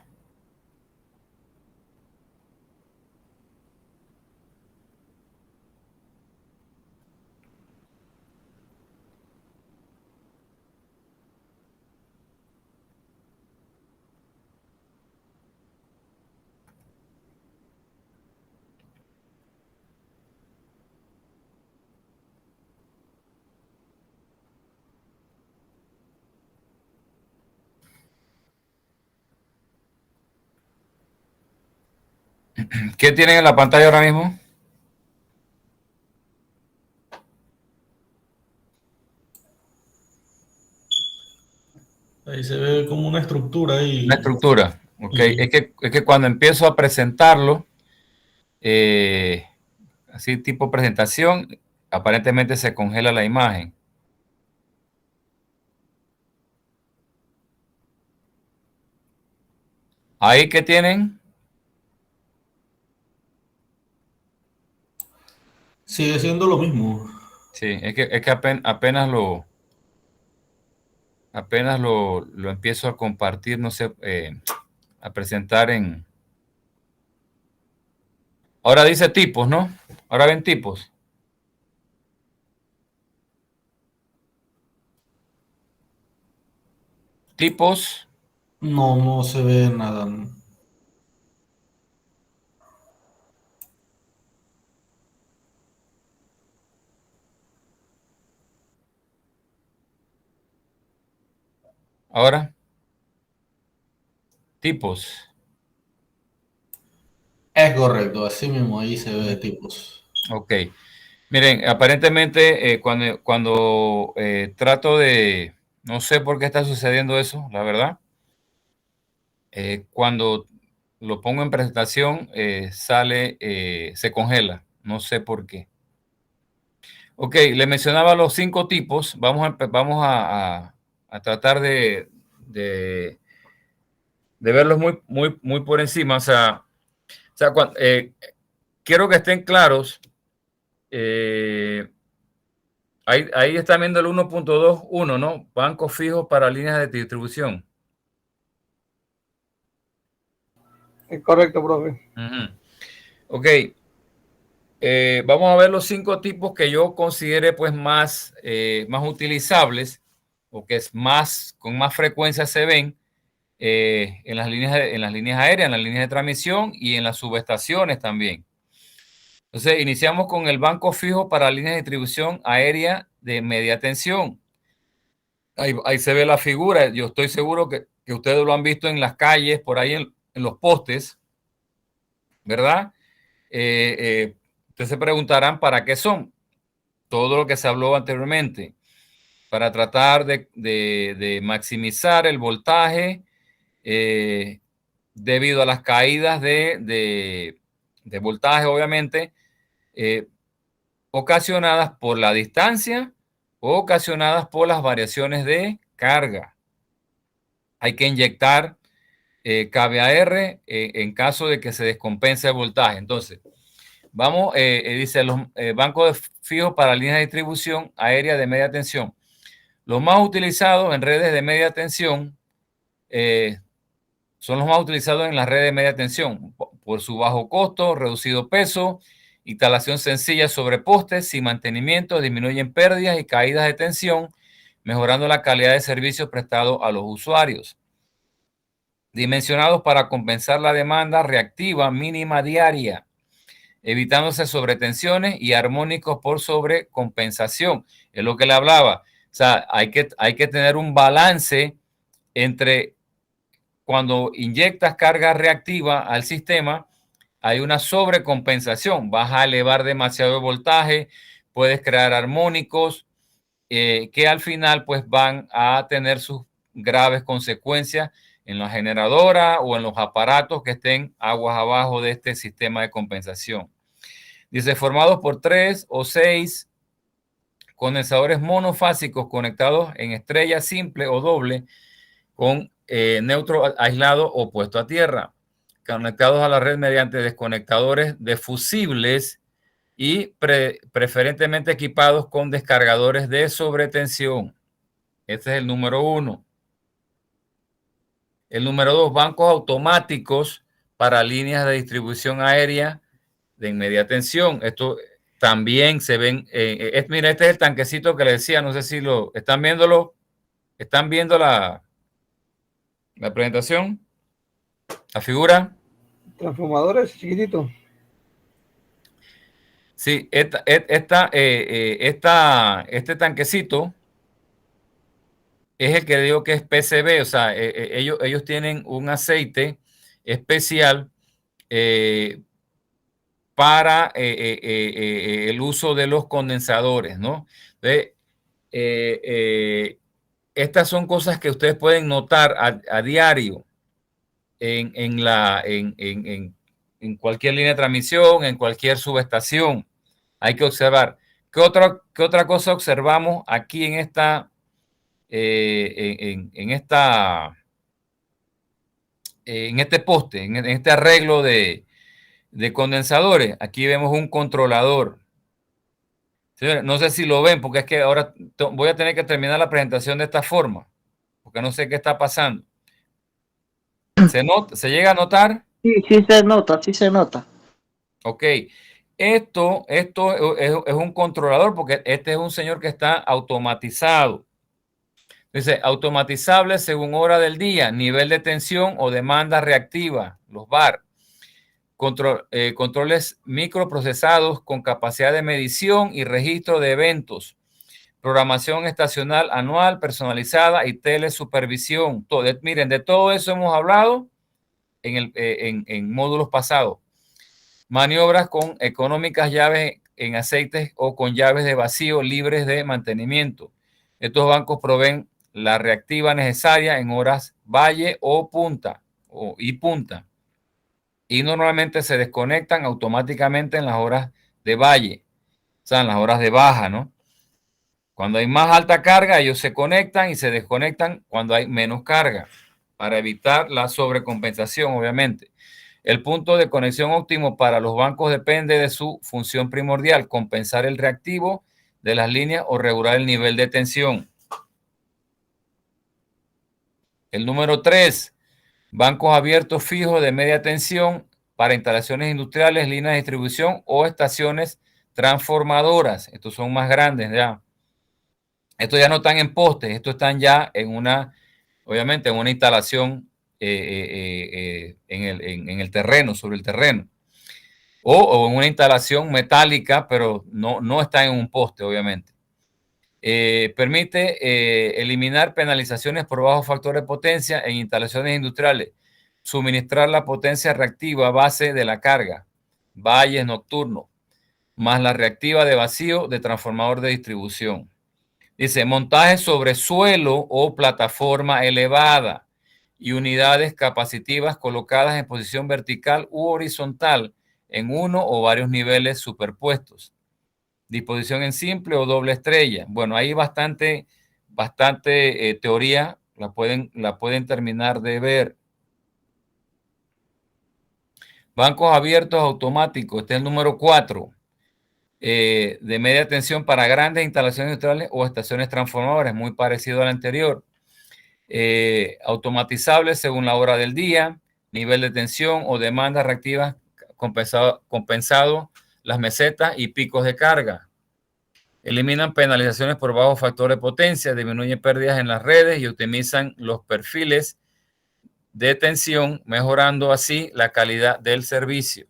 ¿Qué tienen en la pantalla ahora mismo? Ahí se ve como una estructura Una ahí. estructura. Ok. Es que cuando empiezo a presentarlo, así tipo presentación, aparentemente se congela la imagen. Ahí que tienen, Sigue siendo lo mismo. sí, es que apenas lo empiezo a compartir, no sé, a presentar en. Ahora dice tipos, ¿no? Ahora ven tipos. Tipos. No, no se ve nada. Ahora, tipos. Es correcto, así mismo, ahí se ve tipos. Ok. Miren, aparentemente cuando trato de, no sé por qué está sucediendo eso, la verdad. Cuando lo pongo en presentación, se congela. No sé por qué. Ok, le mencionaba los 5 tipos. Vamos a tratar de verlos muy por encima. Quiero que estén claros. Ahí están viendo el 1.21, ¿no? Bancos fijos para líneas de distribución. Es correcto, profe. Ujú. Ok. Vamos a ver los 5 tipos que yo considere pues más utilizables o que con más frecuencia se ven en las líneas aéreas, en las líneas de transmisión y en las subestaciones también. Entonces, iniciamos con el banco fijo para líneas de distribución aérea de media tensión. Ahí se ve la figura. Yo estoy seguro que ustedes lo han visto en las calles, por ahí en los postes, ¿verdad? Ustedes se preguntarán para qué son. Todo lo que se habló anteriormente, para tratar de maximizar el voltaje debido a las caídas de voltaje, obviamente, ocasionadas por la distancia o ocasionadas por las variaciones de carga. Hay que inyectar kVAR en caso de que se descompense el voltaje. Entonces, vamos, dice los bancos fijos para líneas de distribución aérea de media tensión. Los más utilizados en redes de media tensión son los más utilizados en las redes de media tensión por su bajo costo, reducido peso, instalación sencilla sobre postes, sin mantenimiento, disminuyen pérdidas y caídas de tensión, mejorando la calidad de servicios prestados a los usuarios. Dimensionados para compensar la demanda reactiva mínima diaria, evitándose sobretensiones y armónicos por sobrecompensación. Es lo que le hablaba. O sea, hay que tener un balance entre cuando inyectas carga reactiva al sistema, hay una sobrecompensación. Vas a elevar demasiado el voltaje, puedes crear armónicos que al final pues van a tener sus graves consecuencias en la generadora o en los aparatos que estén aguas abajo de este sistema de compensación. Dice, formados por 3 o 6 condensadores monofásicos conectados en estrella simple o doble con neutro aislado opuesto a tierra, conectados a la red mediante desconectadores defusibles y preferentemente equipados con descargadores de sobretensión. Este es el número 1. El número 2, bancos automáticos para líneas de distribución aérea de media tensión. Esto también se ven. Mira, este es el tanquecito que le decía. No sé si lo están viéndolo. ¿Están viendo la presentación? ¿La figura? Transformadores chiquititos. Sí, este tanquecito es el que digo que es PCB, o sea, ellos tienen un aceite especial para el uso de los condensadores, ¿no? Estas son cosas que ustedes pueden notar a diario en cualquier línea de transmisión, en cualquier subestación. Hay que observar. ¿Qué otra cosa observamos aquí en esta en este poste, en este arreglo de condensadores? Aquí vemos un controlador. Señores, no sé si lo ven, porque es que ahora voy a tener que terminar la presentación de esta forma, porque no sé qué está pasando. ¿Se llega a notar? Sí, sí se nota, sí se nota. Ok. Esto es un controlador, porque este es un señor que está automatizado. Dice, automatizable según hora del día, nivel de tensión o demanda reactiva, los VAR. Controles microprocesados con capacidad de medición y registro de eventos. Programación estacional anual, personalizada y telesupervisión. Miren, de todo eso hemos hablado en módulos pasados. Maniobras con económicas llaves en aceites o con llaves de vacío libres de mantenimiento. Estos bancos proveen la reactiva necesaria en horas valle o punta y normalmente se desconectan automáticamente en las horas de valle, o sea, en las horas de baja, ¿no? Cuando hay más alta carga, ellos se conectan y se desconectan cuando hay menos carga, para evitar la sobrecompensación, obviamente. El punto de conexión óptimo para los bancos depende de su función primordial, compensar el reactivo de las líneas o regular el nivel de tensión. El número 3, bancos abiertos fijos de media tensión para instalaciones industriales, líneas de distribución o estaciones transformadoras. Estos son más grandes ya. Estos ya no están en postes, estos están ya obviamente en una instalación en el terreno, sobre el terreno. o en una instalación metálica, pero no está en un poste, obviamente. Permite eliminar penalizaciones por bajo factor de potencia en instalaciones industriales, suministrar la potencia reactiva base de la carga, valles nocturnos, más la reactiva de vacío de transformador de distribución. Dice, montaje sobre suelo o plataforma elevada y unidades capacitivas colocadas en posición vertical u horizontal en uno o varios niveles superpuestos. Disposición en simple o doble estrella. Bueno, hay bastante teoría, la pueden terminar de ver. Bancos abiertos automáticos, este es el número 4. De media tensión para grandes instalaciones industriales o estaciones transformadoras, muy parecido al anterior. Automatizables según la hora del día, nivel de tensión o demanda reactiva compensado las mesetas y picos de carga. Eliminan penalizaciones por bajo factor de potencia, disminuyen pérdidas en las redes y optimizan los perfiles de tensión, mejorando así la calidad del servicio.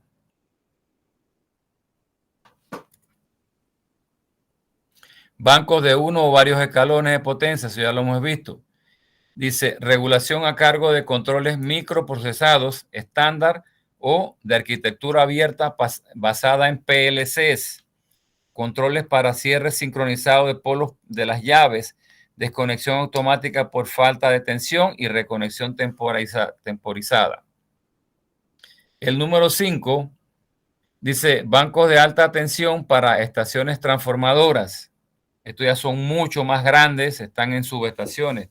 Bancos de uno o varios escalones de potencia, eso ya lo hemos visto. Dice, regulación a cargo de controles microprocesados estándar o de arquitectura abierta basada en PLCs. Controles para cierre sincronizado de polos de las llaves, desconexión automática por falta de tensión y reconexión temporizada. El número 5 dice, bancos de alta tensión para estaciones transformadoras. Estos ya son mucho más grandes, están en subestaciones,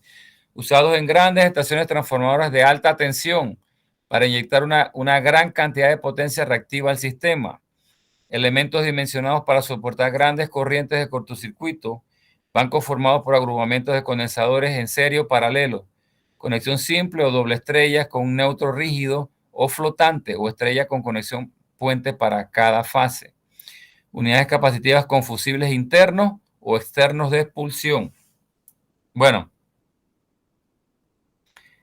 usados en grandes estaciones transformadoras de alta tensión para inyectar una gran cantidad de potencia reactiva al sistema. Elementos dimensionados para soportar grandes corrientes de cortocircuito, bancos formados por agrupamientos de condensadores en serie o paralelo, conexión simple o doble estrellas con un neutro rígido o flotante o estrella con conexión puente para cada fase. Unidades capacitivas con fusibles internos o externos de expulsión. Bueno,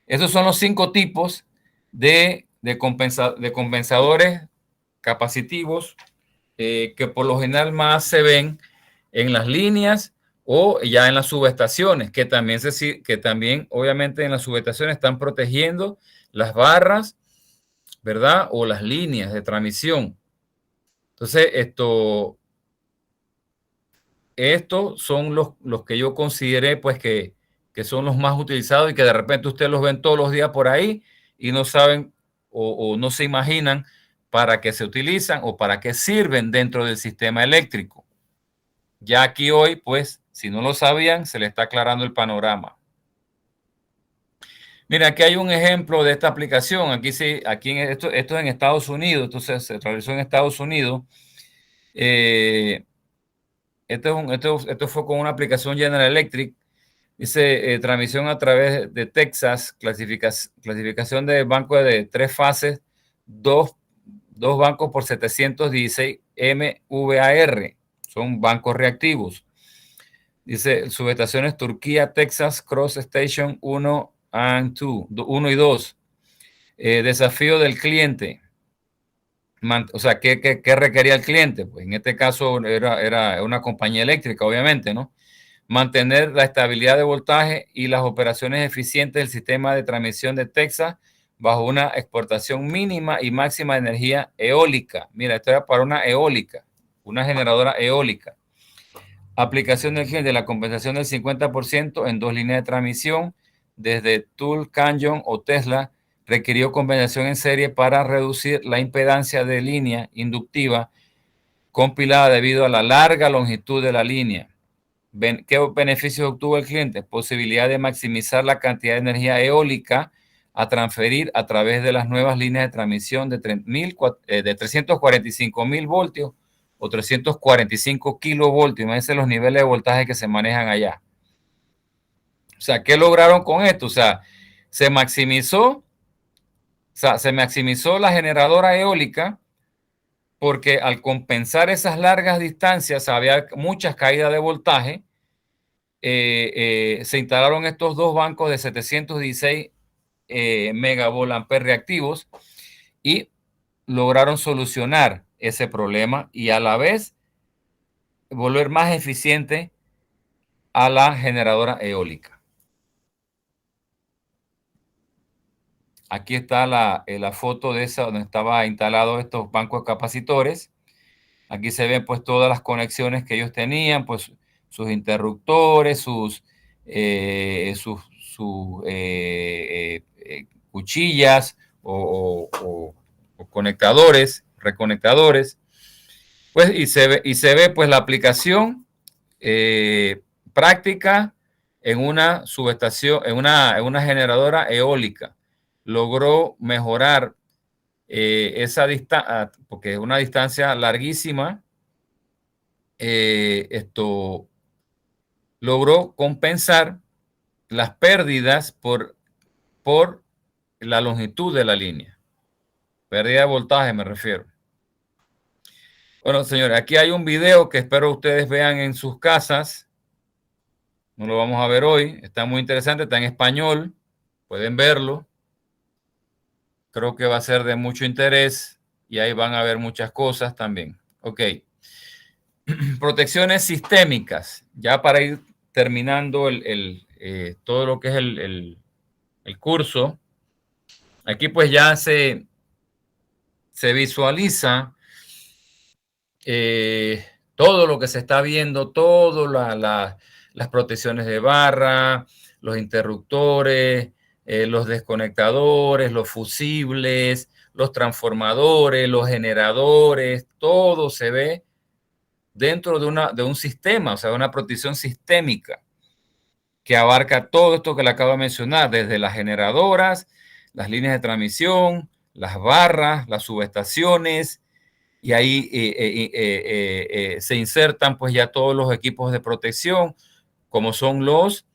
esos son los 5 tipos de compensadores capacitivos que por lo general más se ven en las líneas o ya en las subestaciones, que también obviamente en las subestaciones están protegiendo las barras, ¿verdad? O las líneas de transmisión. Entonces, estos son los que yo consideré pues que son los más utilizados y que de repente ustedes los ven todos los días por ahí y no saben o no se imaginan para qué se utilizan o para qué sirven dentro del sistema eléctrico. Ya aquí hoy, pues, si no lo sabían, se les está aclarando el panorama. Mira, aquí hay un ejemplo de esta aplicación. Aquí sí, esto es en Estados Unidos, entonces se realizó en Estados Unidos. Esto fue con una aplicación General Electric. Dice transmisión a través de Texas, clasificación de banco de 3 fases, 2 bancos por 716 MVAR. Son bancos reactivos. Dice subestaciones Turquía, Texas, Cross Station 1 y 2. Desafío del cliente. O sea, ¿qué requería el cliente? Pues en este caso era una compañía eléctrica, obviamente, ¿no? Mantener la estabilidad de voltaje y las operaciones eficientes del sistema de transmisión de Texas bajo una exportación mínima y máxima de energía eólica. Mira, esto era para una eólica, una generadora eólica. Aplicación del cliente, la compensación del 50% en 2 líneas de transmisión desde Tool, Canyon o Tesla requirió compensación en serie para reducir la impedancia de línea inductiva compilada debido a la larga longitud de la línea. ¿Qué beneficios obtuvo el cliente? Posibilidad de maximizar la cantidad de energía eólica a transferir a través de las nuevas líneas de transmisión de 345.000 voltios o 345 kilovoltios. Imagínense los niveles de voltaje que se manejan allá. O sea, ¿qué lograron con esto? O sea, se maximizó la generadora eólica porque al compensar esas largas distancias había muchas caídas de voltaje. Se instalaron estos 2 bancos de 716 megavolt ampere reactivos y lograron solucionar ese problema y a la vez volver más eficiente a la generadora eólica. Aquí está la foto de esa donde estaba instalado estos bancos capacitores. Aquí se ven pues todas las conexiones que ellos tenían, pues sus interruptores, sus cuchillas o conectadores, reconectadores. Pues y se ve pues la aplicación práctica en una subestación, en una generadora eólica. Logró mejorar esa distancia, porque es una distancia larguísima. Esto logró compensar las pérdidas por la longitud de la línea. Pérdida de voltaje me refiero. Bueno, señores, aquí hay un video que espero ustedes vean en sus casas. No lo vamos a ver hoy. Está muy interesante, está en español. Pueden verlo. Creo que va a ser de mucho interés y ahí van a ver muchas cosas también. Ok. Protecciones sistémicas. Ya para ir terminando todo lo que es el curso. Aquí pues ya se visualiza todo lo que se está viendo, todas las protecciones de barra, los interruptores, los desconectadores, los fusibles, los transformadores, los generadores, todo se ve dentro de un sistema, o sea, una protección sistémica que abarca todo esto que le acabo de mencionar, desde las generadoras, las líneas de transmisión, las barras, las subestaciones, y ahí se insertan pues ya todos los equipos de protección, como son los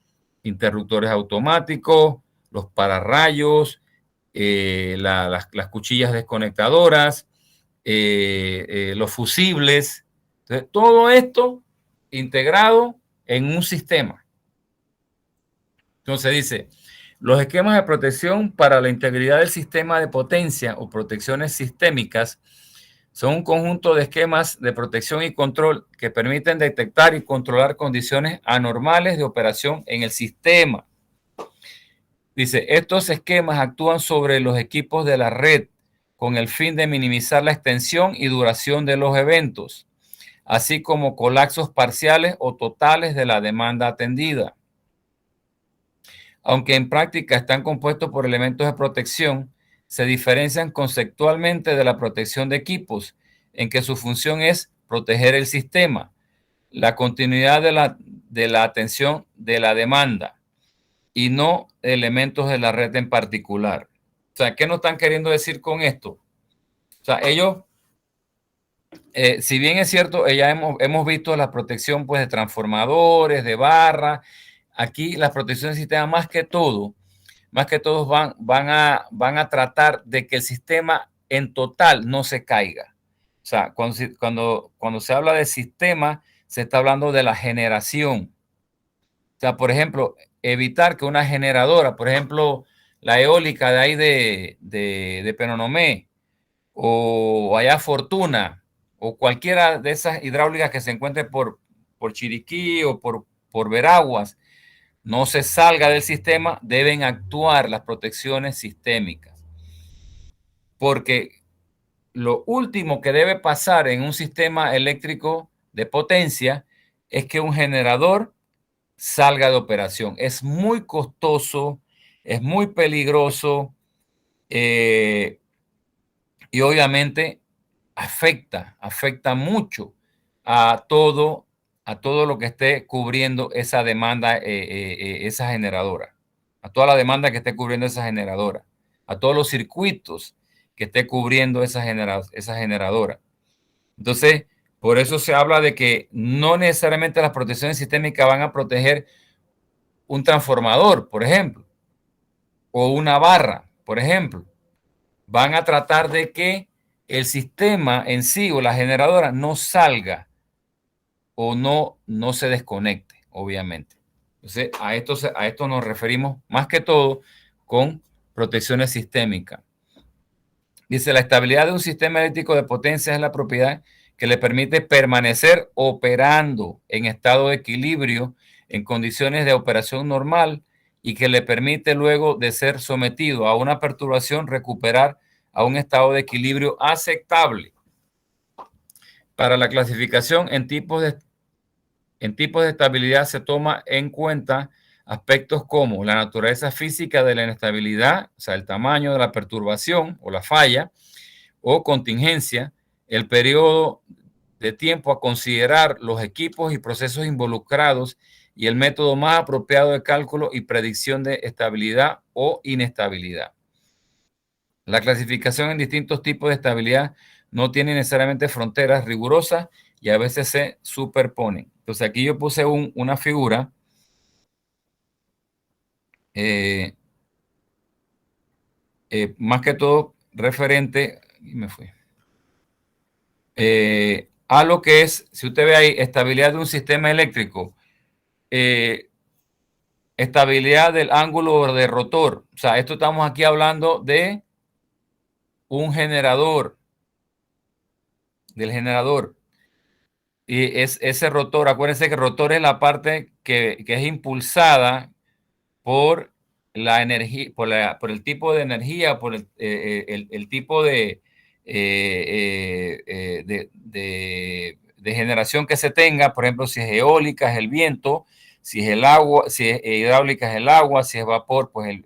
interruptores automáticos, los pararrayos, las cuchillas desconectadoras, los fusibles. Entonces, todo esto integrado en un sistema. Entonces dice, los esquemas de protección para la integridad del sistema de potencia o protecciones sistémicas son un conjunto de esquemas de protección y control que permiten detectar y controlar condiciones anormales de operación en el sistema. Dice, estos esquemas actúan sobre los equipos de la red con el fin de minimizar la extensión y duración de los eventos, así como colapsos parciales o totales de la demanda atendida. Aunque en práctica están compuestos por elementos de protección, se diferencian conceptualmente de la protección de equipos, en que su función es proteger el sistema, la continuidad de la atención de la demanda y no elementos de la red en particular. O sea, ¿qué nos están queriendo decir con esto? O sea, ellos, si bien es cierto, ya hemos visto la protección pues, de transformadores, de barras, aquí la protección del sistema más que todo van a tratar de que el sistema en total no se caiga. O sea, cuando se habla de sistema, se está hablando de la generación. O sea, por ejemplo, evitar que una generadora, por ejemplo, la eólica de ahí de Penonomé, o allá Fortuna, o cualquiera de esas hidráulicas que se encuentre por Chiriquí o por Veraguas, no se salga del sistema, deben actuar las protecciones sistémicas. Porque lo último que debe pasar en un sistema eléctrico de potencia es que un generador salga de operación. Es muy costoso, es muy peligroso y obviamente afecta mucho a todo lo que esté cubriendo esa demanda, esa generadora, a toda la demanda que esté cubriendo esa generadora, a todos los circuitos que esté cubriendo esa generadora. Entonces, por eso se habla de que no necesariamente las protecciones sistémicas van a proteger un transformador, por ejemplo, o una barra, por ejemplo. Van a tratar de que el sistema en sí o la generadora no salga o no se desconecte, obviamente. Entonces, a esto nos referimos más que todo con protecciones sistémicas. Dice, la estabilidad de un sistema eléctrico de potencia es la propiedad que le permite permanecer operando en estado de equilibrio en condiciones de operación normal y que le permite luego de ser sometido a una perturbación recuperar a un estado de equilibrio aceptable. Para la clasificación en tipos de estabilidad se toma en cuenta aspectos como la naturaleza física de la inestabilidad, o sea, el tamaño de la perturbación o la falla o contingencia, el periodo de tiempo a considerar, los equipos y procesos involucrados y el método más apropiado de cálculo y predicción de estabilidad o inestabilidad. La clasificación en distintos tipos de estabilidad no tiene necesariamente fronteras rigurosas y a veces se superponen. Entonces aquí yo puse una figura más que todo referente, y me fui, a lo que es, si usted ve ahí, estabilidad de un sistema eléctrico, estabilidad del ángulo de rotor. O sea, esto estamos aquí hablando de un generador, del generador. Y es ese rotor, acuérdense que el rotor es la parte que es impulsada por la energía, por el tipo de energía, por el tipo de generación que se tenga. Por ejemplo, si es eólica es el viento, si es el agua, si es hidráulica es el agua, si es vapor, pues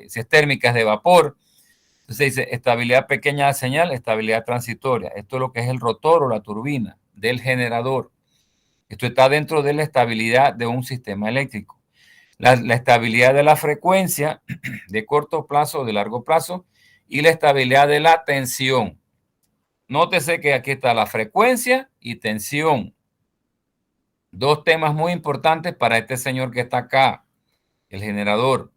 si es térmica es de vapor. Entonces dice estabilidad pequeña de señal, estabilidad transitoria. Esto es lo que es el rotor o la turbina del generador. Esto está dentro de la estabilidad de un sistema eléctrico. La estabilidad de la frecuencia de corto plazo o de largo plazo y la estabilidad de la tensión. Nótese que aquí está la frecuencia y tensión. Dos temas muy importantes para este señor que está acá, el generador.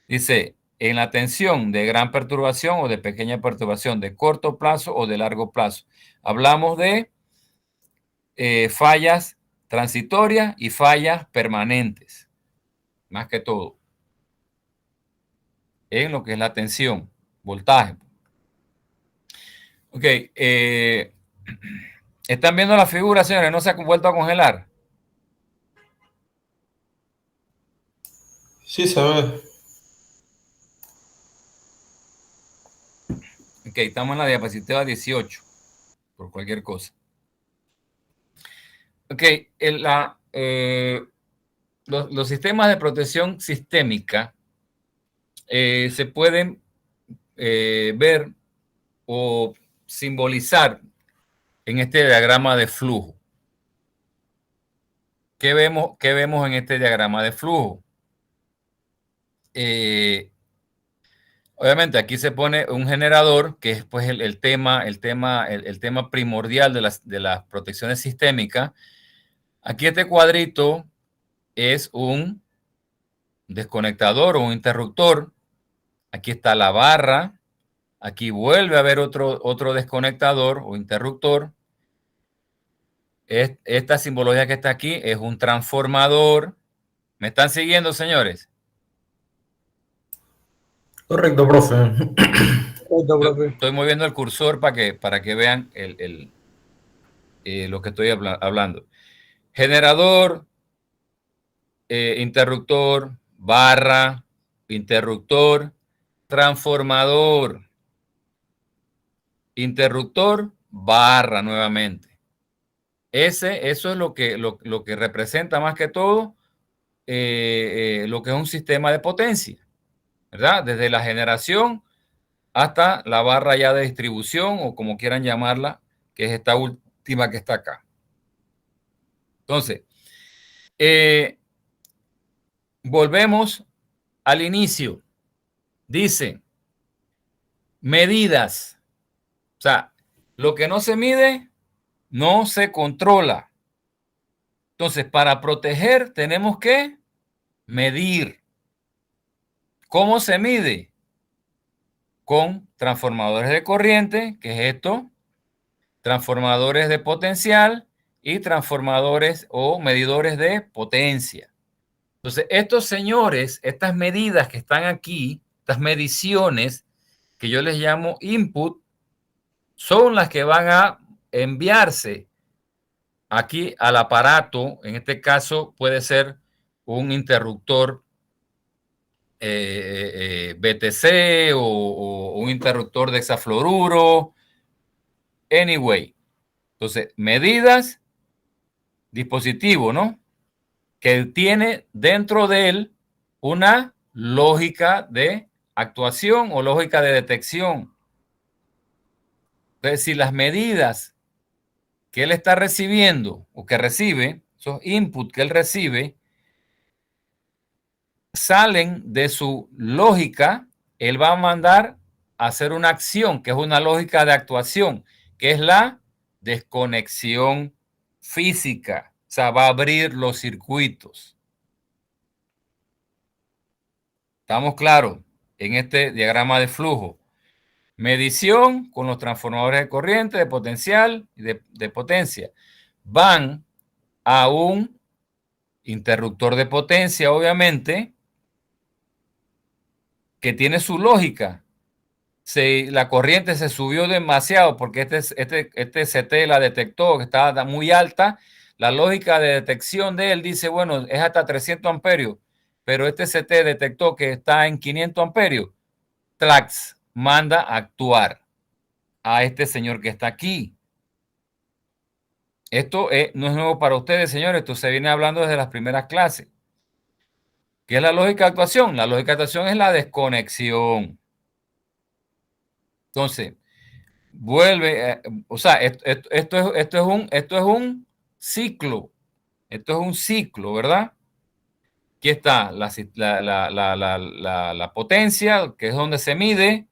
Dice, en la tensión de gran perturbación o de pequeña perturbación, de corto plazo o de largo plazo. Hablamos de fallas transitorias y fallas permanentes, más que todo, en lo que es la tensión, voltaje. Ok, ¿están viendo la figura, señores? ¿No se ha vuelto a congelar? Sí, se ve. Ok, estamos en la diapositiva 18, por cualquier cosa. Ok, los sistemas de protección sistémica se pueden ver o simbolizar en este diagrama de flujo. ¿Qué vemos en este diagrama de flujo? Obviamente aquí se pone un generador, que es pues el tema primordial de las protecciones sistémicas. Aquí este cuadrito es un desconectador o un interruptor. Aquí está la barra. Aquí vuelve a haber otro desconectador o interruptor. Esta simbología que está aquí es un transformador. ¿Me están siguiendo, señores? Correcto, profe. Estoy moviendo el cursor para que vean lo que estoy hablando. Generador, interruptor, barra, interruptor, transformador, interruptor, barra nuevamente. Eso es lo que representa más que todo lo que es un sistema de potencia, ¿verdad? Desde la generación hasta la barra ya de distribución o como quieran llamarla, que es esta última que está acá. Entonces, volvemos al inicio. Dice, medidas. O sea, lo que no se mide, no se controla. Entonces, para proteger tenemos que medir. ¿Cómo se mide? Con transformadores de corriente, que es esto, transformadores de potencial y transformadores o medidores de potencia. Entonces, estos señores, estas medidas que están aquí, estas mediciones, que yo les llamo input, son las que van a enviarse aquí al aparato. En este caso puede ser un interruptor BTC o un interruptor de hexafluoruro. Anyway, entonces, medidas, dispositivo, ¿no? Que tiene dentro de él una lógica de actuación o lógica de detección. Entonces, si las medidas que él está recibiendo o que recibe, esos inputs que él recibe, salen de su lógica, él va a mandar a hacer una acción, que es una lógica de actuación, que es la desconexión física. O sea, va a abrir los circuitos. ¿Estamos claros en este diagrama de flujo? Medición con los transformadores de corriente, de potencial y de potencia. Van a un interruptor de potencia, obviamente, que tiene su lógica. La corriente se subió demasiado porque este CT la detectó que estaba muy alta. La lógica de detección de él dice, bueno, es hasta 300 amperios, pero este CT detectó que está en 500 amperios. Trax manda a actuar a este señor que está aquí. Esto no es nuevo para ustedes, señores. Esto se viene hablando desde las primeras clases. ¿Qué es la lógica de actuación? La lógica de actuación es la desconexión. Entonces, vuelve, o sea, esto es un ciclo. Esto es un ciclo, ¿verdad? Aquí está la potencia, que es donde se mide,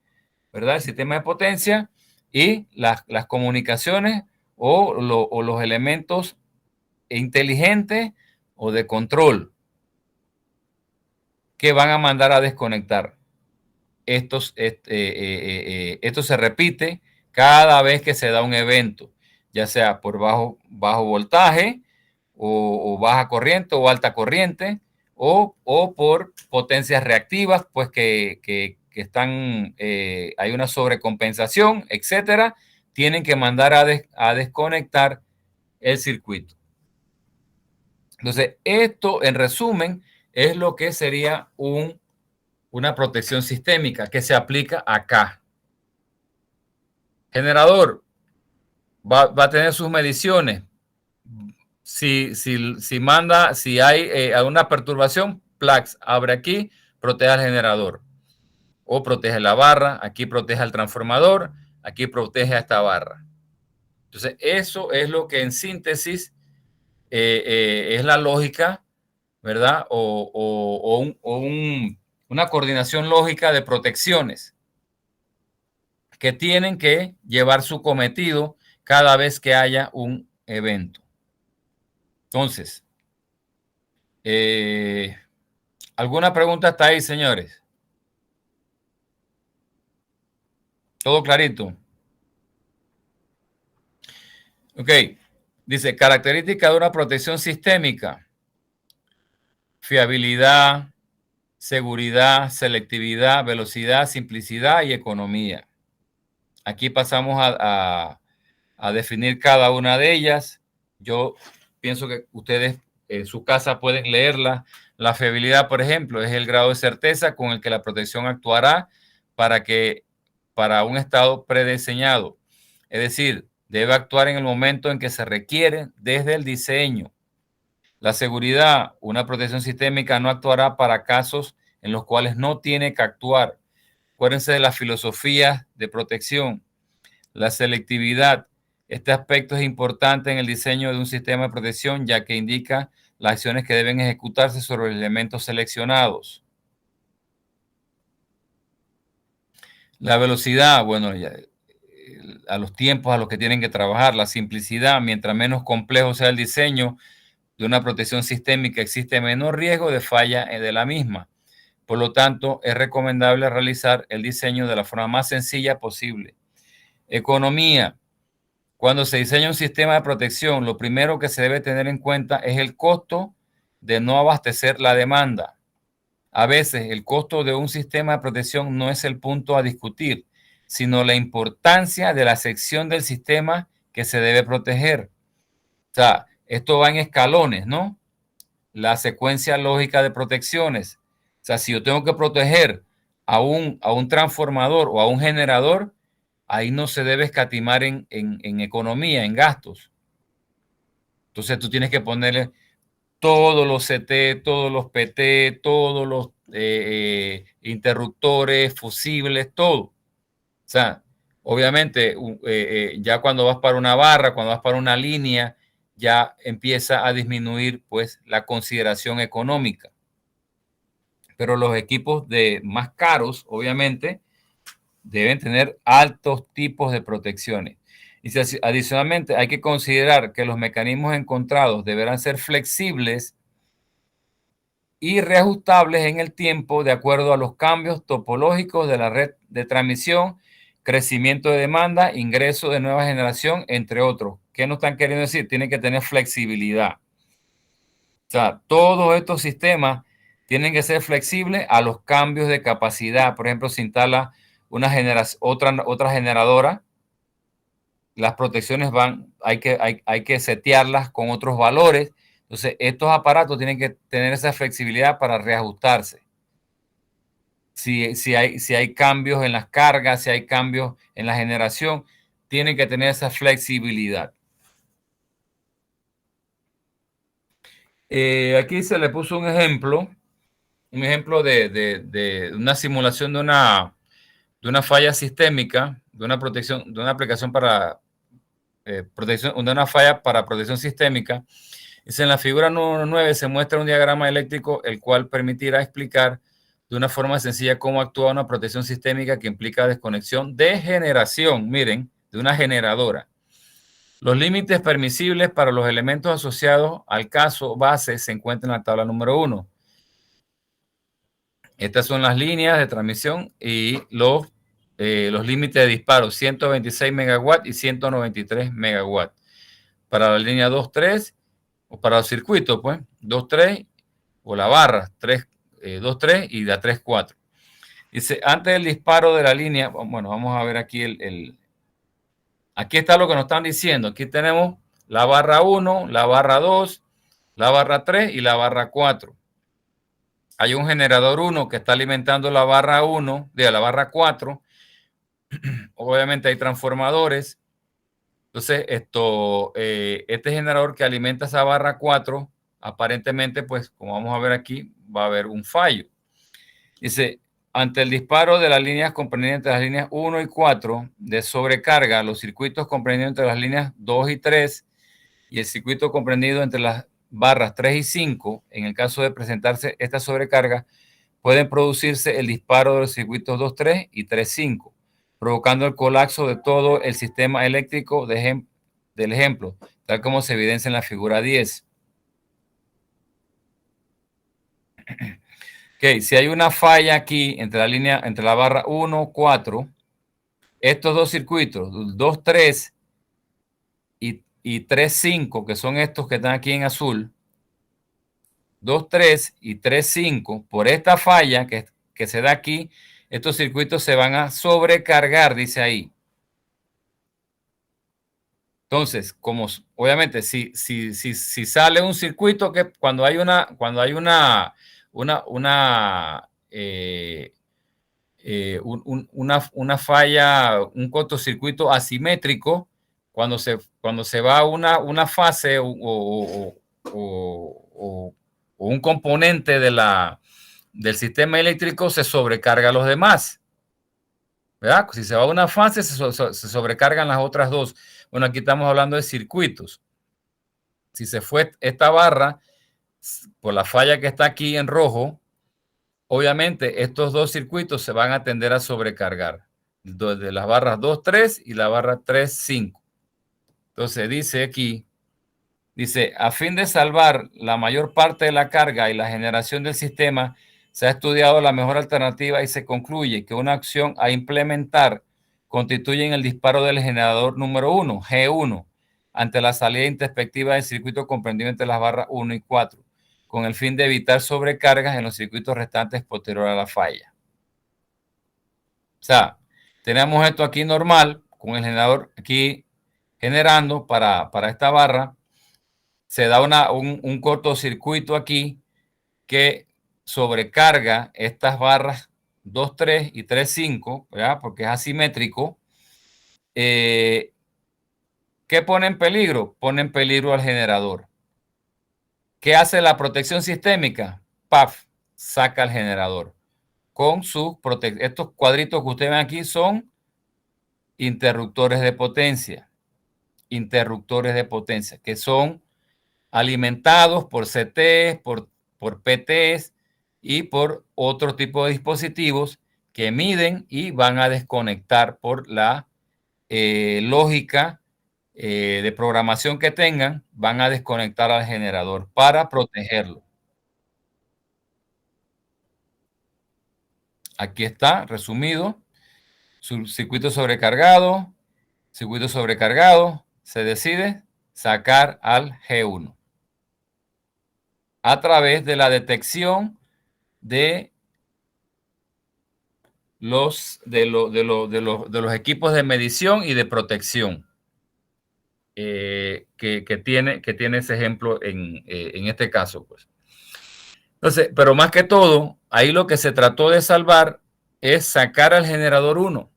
¿verdad? El sistema de potencia y las comunicaciones o los elementos inteligentes o de control que van a mandar a desconectar. Esto se repite cada vez que se da un evento, ya sea por bajo voltaje o baja corriente o alta corriente o por potencias reactivas, pues que están, hay una sobrecompensación, etcétera, tienen que mandar a desconectar el circuito. Entonces, esto en resumen es lo que sería una protección sistémica que se aplica acá. Generador va a tener sus mediciones. Si hay alguna perturbación, Plax abre aquí, protege al generador. O protege la barra, aquí protege al transformador, aquí protege a esta barra. Entonces, eso es lo que en síntesis es la lógica, ¿verdad? Una coordinación lógica de protecciones que tienen que llevar su cometido cada vez que haya un evento. Entonces, ¿alguna pregunta hasta ahí, señores? ¿Todo clarito? Ok. Dice, característica de una protección sistémica. Fiabilidad, seguridad, selectividad, velocidad, simplicidad y economía. Aquí pasamos a definir cada una de ellas. Yo pienso que ustedes en su casa pueden leerla. La fiabilidad, por ejemplo, es el grado de certeza con el que la protección actuará para un estado prediseñado. Es decir, debe actuar en el momento en que se requiere desde el diseño. La seguridad, una protección sistémica no actuará para casos en los cuales no tiene que actuar. Acuérdense de las filosofías de protección. La selectividad, este aspecto es importante en el diseño de un sistema de protección, ya que indica las acciones que deben ejecutarse sobre elementos seleccionados. La velocidad, bueno, a los tiempos a los que tienen que trabajar. La simplicidad, mientras menos complejo sea el diseño de una protección sistémica, existe menor riesgo de falla de la misma. Por lo tanto, es recomendable realizar el diseño de la forma más sencilla posible. Economía. Cuando se diseña un sistema de protección, lo primero que se debe tener en cuenta es el costo de no abastecer la demanda. A veces, el costo de un sistema de protección no es el punto a discutir. sino la importancia de la sección del sistema que se debe proteger. O sea, esto va en escalones, ¿no? La secuencia lógica de protecciones. O sea, si yo tengo que proteger a un transformador o a un generador, ahí no se debe escatimar en economía, en gastos. Entonces tú tienes que ponerle todos los CT, todos los PT, todos los interruptores, fusibles, todo. O sea, obviamente ya cuando vas para una barra, cuando vas para una línea, ya empieza a disminuir pues la consideración económica. Pero los equipos más caros, obviamente, deben tener altos tipos de protecciones. Y adicionalmente hay que considerar que los mecanismos encontrados deberán ser flexibles y reajustables en el tiempo de acuerdo a los cambios topológicos de la red de transmisión, crecimiento de demanda, ingreso de nueva generación, entre otros. ¿Qué nos están queriendo decir? Tienen que tener flexibilidad. O sea, todos estos sistemas tienen que ser flexibles a los cambios de capacidad. Por ejemplo, se instala otra generadora, las protecciones hay que setearlas con otros valores. Entonces, estos aparatos tienen que tener esa flexibilidad para reajustarse. Si hay cambios en las cargas, si hay cambios en la generación, tienen que tener esa flexibilidad. Aquí se le puso un ejemplo de una simulación de una falla sistémica, de una aplicación para protección, de una falla para protección sistémica. Dice, en la figura número 9 se muestra un diagrama eléctrico el cual permitirá explicar de una forma sencilla cómo actúa una protección sistémica que implica desconexión de generación, miren, de una generadora. Los límites permisibles para los elementos asociados al caso base se encuentran en la tabla número 1. Estas son las líneas de transmisión y los límites de disparo, 126 megawatts y 193 megawatts. Para la línea 2.3 o para los circuitos, pues, 2.3 o la barra, 2.3 y la 3.4. Dice, antes del disparo de la línea, bueno, vamos a ver aquí aquí está lo que nos están diciendo. Aquí tenemos la barra 1, la barra 2, la barra 3 y la barra 4. Hay un generador 1 que está alimentando la barra 1, de la barra 4. Obviamente hay transformadores. Entonces, este generador que alimenta esa barra 4, aparentemente, pues, como vamos a ver aquí, va a haber un fallo. Dice, ante el disparo de las líneas comprendidas entre las líneas 1 y 4 de sobrecarga, los circuitos comprendidos entre las líneas 2 y 3 y el circuito comprendido entre las barras 3 y 5, en el caso de presentarse esta sobrecarga, pueden producirse el disparo de los circuitos 2.3 y 3.5, provocando el colapso de todo el sistema eléctrico del ejemplo, tal como se evidencia en la figura 10. Ok, si hay una falla aquí entre la barra 1, 4, estos dos circuitos, 2.3 y 3.5, que son estos que están aquí en azul, 2.3 y 3.5, por esta falla que se da aquí, estos circuitos se van a sobrecargar, dice ahí. Entonces, como obviamente, si sale un circuito que cuando hay una falla, un cortocircuito asimétrico, cuando se va una fase o un componente del sistema eléctrico, se sobrecarga a los demás, ¿verdad? Si se va una fase, se sobrecargan las otras dos. Bueno, aquí estamos hablando de circuitos. Si se fue esta barra por la falla que está aquí en rojo, obviamente estos dos circuitos se van a tender a sobrecargar, de las barras 2.3 y la barra 3.5. Entonces dice aquí, a fin de salvar la mayor parte de la carga y la generación del sistema, se ha estudiado la mejor alternativa y se concluye que una acción a implementar constituye el disparo del generador número 1, G1, ante la salida introspectiva del circuito comprendido entre las barras 1 y 4, con el fin de evitar sobrecargas en los circuitos restantes posterior a la falla. O sea, tenemos esto aquí normal, con el generador aquí generando para esta barra. Se da un cortocircuito aquí que sobrecarga estas barras 2.3 y 3.5, ¿verdad? Porque es asimétrico. ¿Qué pone en peligro? Pone en peligro al generador. ¿Qué hace la protección sistémica? ¡Paf! Saca al generador. Con sus estos cuadritos que ustedes ven aquí son interruptores de potencia. Interruptores de potencia, que son alimentados por CTs, por PTs y por otro tipo de dispositivos que miden y van a desconectar por la lógica de programación que tengan, van a desconectar al generador para protegerlo. Aquí está resumido. Circuito sobrecargado, se decide sacar al G1 a través de la detección de los equipos de medición y de protección que tiene ese ejemplo en este caso, pues. Entonces, pero más que todo, ahí lo que se trató de salvar es sacar al generador 1,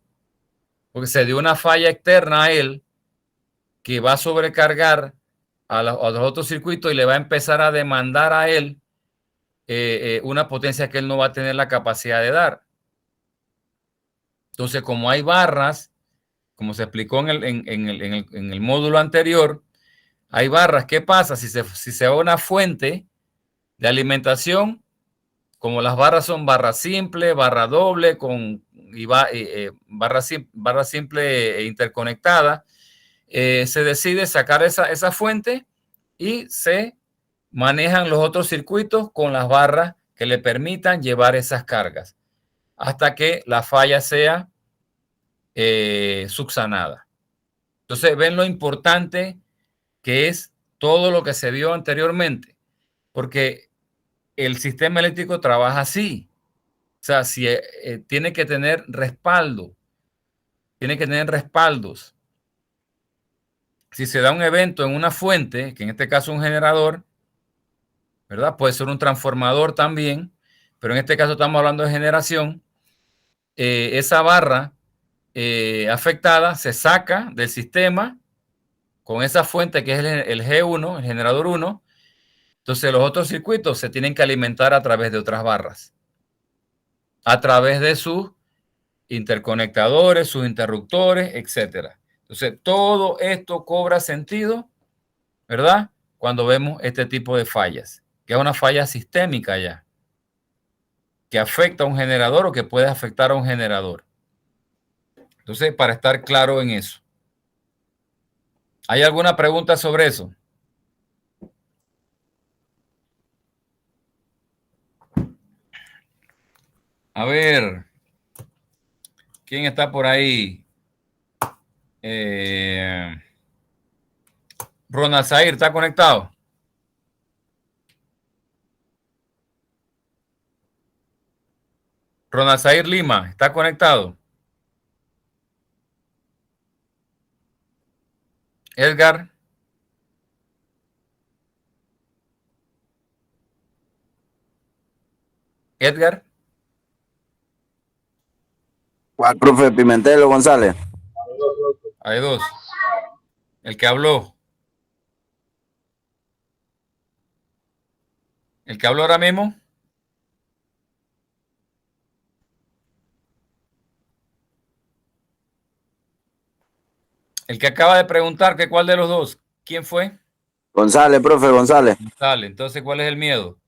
porque se dio una falla externa a él que va a sobrecargar a los otros circuitos y le va a empezar a demandar a él una potencia que él no va a tener la capacidad de dar. Entonces, como hay barras, como se explicó en el módulo anterior, hay barras. ¿Qué pasa? Si se va a una fuente de alimentación, como las barras son barra simple, barra doble, barra simple interconectada, se decide sacar esa fuente y se manejan los otros circuitos con las barras que le permitan llevar esas cargas hasta que la falla sea subsanada. Entonces, ven lo importante que es todo lo que se vio anteriormente, porque el sistema eléctrico trabaja así. O sea, tiene que tener respaldo, tiene que tener respaldos. Si se da un evento en una fuente, que en este caso es un generador, ¿verdad? Puede ser un transformador también, pero en este caso estamos hablando de generación. Esa barra afectada se saca del sistema con esa fuente que es el G1, el generador 1. Entonces los otros circuitos se tienen que alimentar a través de otras barras, a través de sus interconectadores, sus interruptores, etcétera. Entonces todo esto cobra sentido, ¿verdad? Cuando vemos este tipo de fallas, que es una falla sistémica ya, que afecta a un generador o que puede afectar a un generador. Entonces, para estar claro en eso. ¿Hay alguna pregunta sobre eso? A ver, ¿quién está por ahí? Ronald Zair, ¿está conectado? Ronald Zair Lima, ¿está conectado? Edgar. Edgar. ¿Cuál, profe? Pimentel o González? Hay dos. El que habló. El que habló ahora mismo. El que acaba de preguntar que cuál de los dos. ¿Quién fue? González, profe, González. Dale, entonces, ¿cuál es el miedo?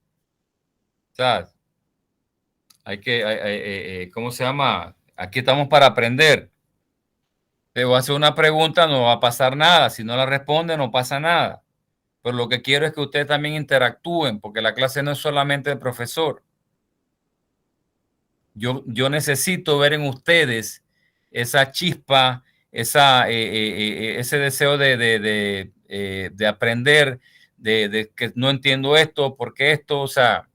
¿Sabes? Hay que, ¿cómo se llama? Aquí estamos para aprender. Te voy a hacer una pregunta, no va a pasar nada. Si no la responde, no pasa nada. Pero lo que quiero es que ustedes también interactúen, porque la clase no es solamente el profesor. Yo necesito ver en ustedes esa chispa, ese deseo de aprender, de que no entiendo esto, porque esto, o sea.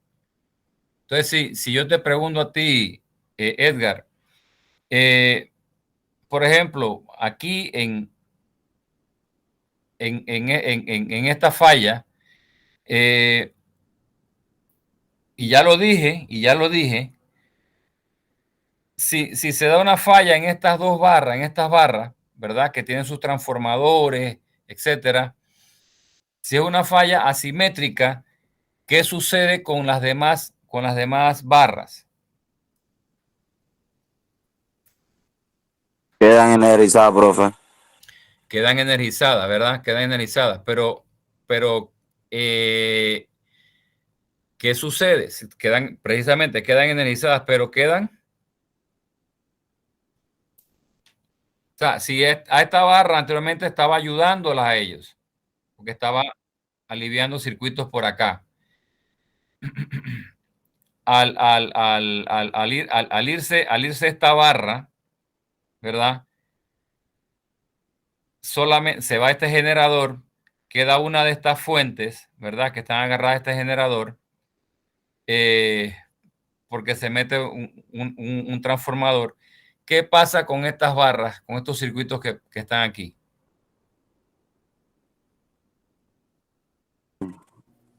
Entonces, si yo te pregunto a ti, Edgar, por ejemplo, aquí en esta falla, y ya lo dije, si se da una falla en estas dos barras, ¿verdad? Que tienen sus transformadores, etcétera. Si es una falla asimétrica, ¿qué sucede con las demás barras? Quedan energizadas, profe. Quedan energizadas, ¿verdad? Quedan energizadas, pero ¿qué sucede? Quedan energizadas, pero quedan. O sea, si a esta barra anteriormente estaba ayudándolas a ellos, porque estaba aliviando circuitos por acá. Al irse esta barra, ¿verdad? Solamente se va este generador, queda una de estas fuentes, ¿verdad? Que están agarradas a este generador, porque se mete un transformador. ¿Qué pasa con estas barras, con estos circuitos que están aquí?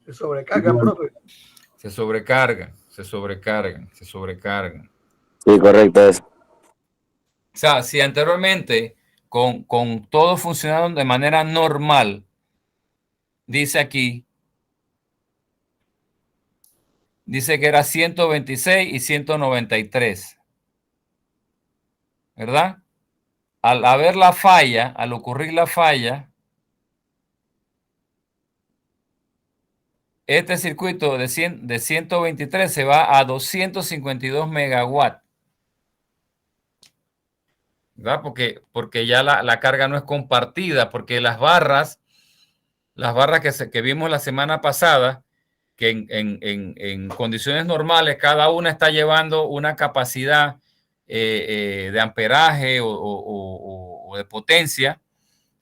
Se sobrecargan, profe. Se sobrecargan. Sí, correcto eso. O sea, si anteriormente con todo funcionando de manera normal, dice aquí, dice que era 126 y 193, ¿verdad? Al haber la falla, al ocurrir la falla, este circuito de 123 se va a 252 megawatts, ¿verdad? Porque ya la carga no es compartida, porque las barras que vimos la semana pasada, que en condiciones normales cada una está llevando una capacidad de amperaje o de potencia.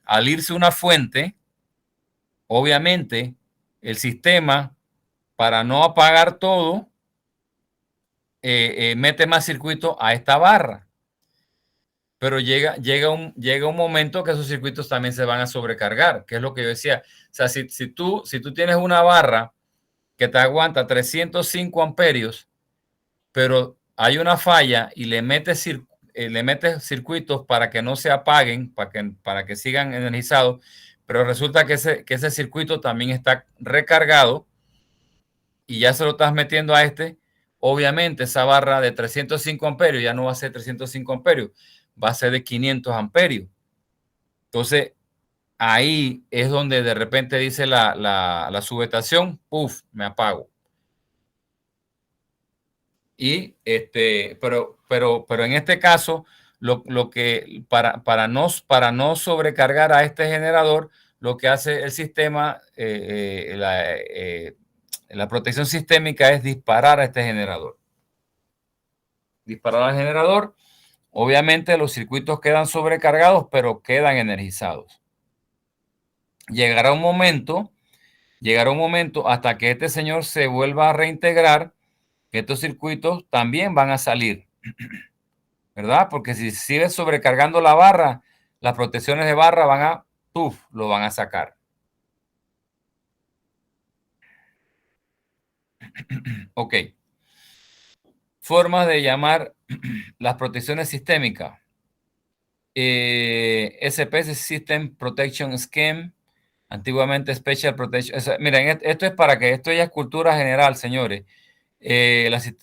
Al irse una fuente, obviamente el sistema, para no apagar todo, mete más circuito a esta barra. Pero llega un momento que esos circuitos también se van a sobrecargar, que es lo que yo decía. O sea, si tú tienes una barra que te aguanta 305 amperios, pero hay una falla y le metes circuitos para que no se apaguen, para que sigan energizados, pero resulta que ese circuito también está recargado y ya se lo estás metiendo a este, obviamente esa barra de 305 amperios ya no va a ser 305 amperios, va a ser de 500 amperios. Entonces, ahí es donde de repente dice la subestación, ¡puf!, me apago. Y pero en este caso, lo que para no sobrecargar a este generador, lo que hace el sistema, la protección sistémica es disparar a este generador. Disparar al generador, obviamente los circuitos quedan sobrecargados, pero quedan energizados. Llegará un momento hasta que este señor se vuelva a reintegrar, que estos circuitos también van a salir, ¿verdad? Porque si sigue sobrecargando la barra, las protecciones de barra lo van a sacar. Ok. Formas de llamar las protecciones sistémicas. SPS, System Protection Scheme, antiguamente Special Protection. Miren, esto es cultura general, señores.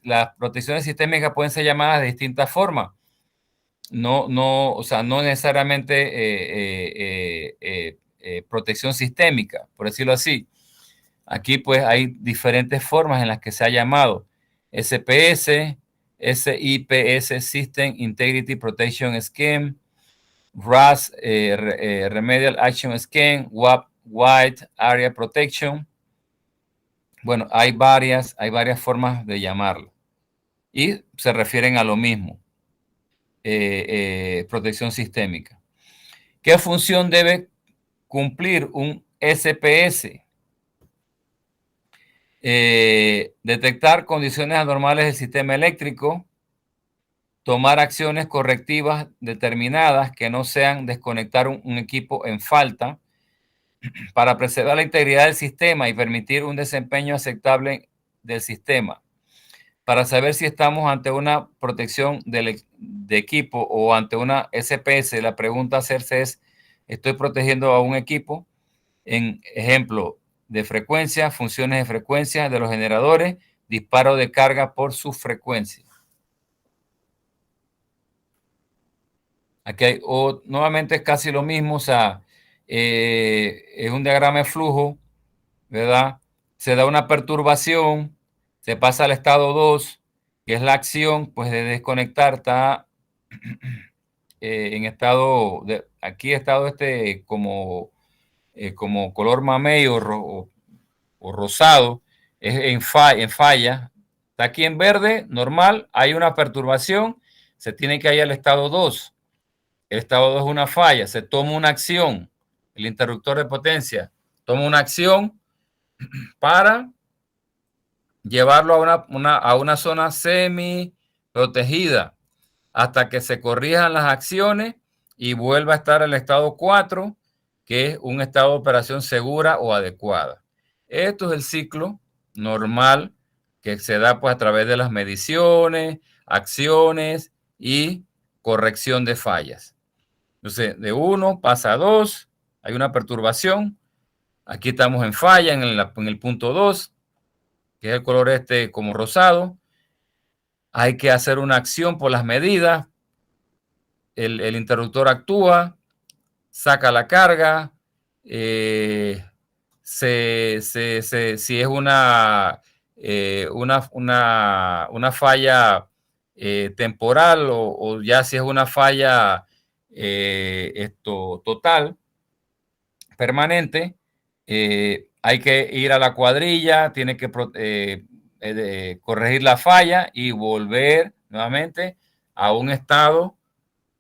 Las protecciones sistémicas pueden ser llamadas de distintas formas. O sea, no necesariamente protección sistémica, por decirlo así. Aquí pues hay diferentes formas en las que se ha llamado. SPS, SIPS, System Integrity Protection Scheme, RAS, Remedial Action Scheme, WAP, Wide Area Protection. Bueno, hay varias formas de llamarlo. Y se refieren a lo mismo. Protección sistémica. ¿Qué función debe cumplir un SPS? Detectar condiciones anormales del sistema eléctrico, tomar acciones correctivas determinadas que no sean desconectar un equipo en falta para preservar la integridad del sistema y permitir un desempeño aceptable del sistema. Para saber si estamos ante una protección de equipo o ante una SPS, la pregunta a hacerse es, ¿estoy protegiendo a un equipo? En ejemplo de frecuencia, funciones de frecuencia de los generadores, disparo de carga por su frecuencia. Aquí hay, nuevamente es casi lo mismo, o sea, es un diagrama de flujo, ¿verdad? Se da una perturbación, se pasa al estado 2, que es la acción, pues de desconectar, está en estado, aquí estado como color mamey o rosado, es en falla, está aquí en verde, normal, hay una perturbación, se tiene que ir al estado 2. El estado 2 es una falla, se toma una acción, el interruptor de potencia toma una acción para llevarlo a una zona semi protegida hasta que se corrijan las acciones y vuelva a estar el estado 4, que es un estado de operación segura o adecuada. Esto es el ciclo normal que se da pues a través de las mediciones, acciones y corrección de fallas. Entonces, de 1 pasa a 2, hay una perturbación. Aquí estamos en falla, en el punto 2, que es el color como rosado. Hay que hacer una acción por las medidas. El interruptor actúa, saca la carga. Si es una falla temporal o ya si es una falla total, permanente, hay que ir a la cuadrilla, tiene que corregir la falla y volver nuevamente a un estado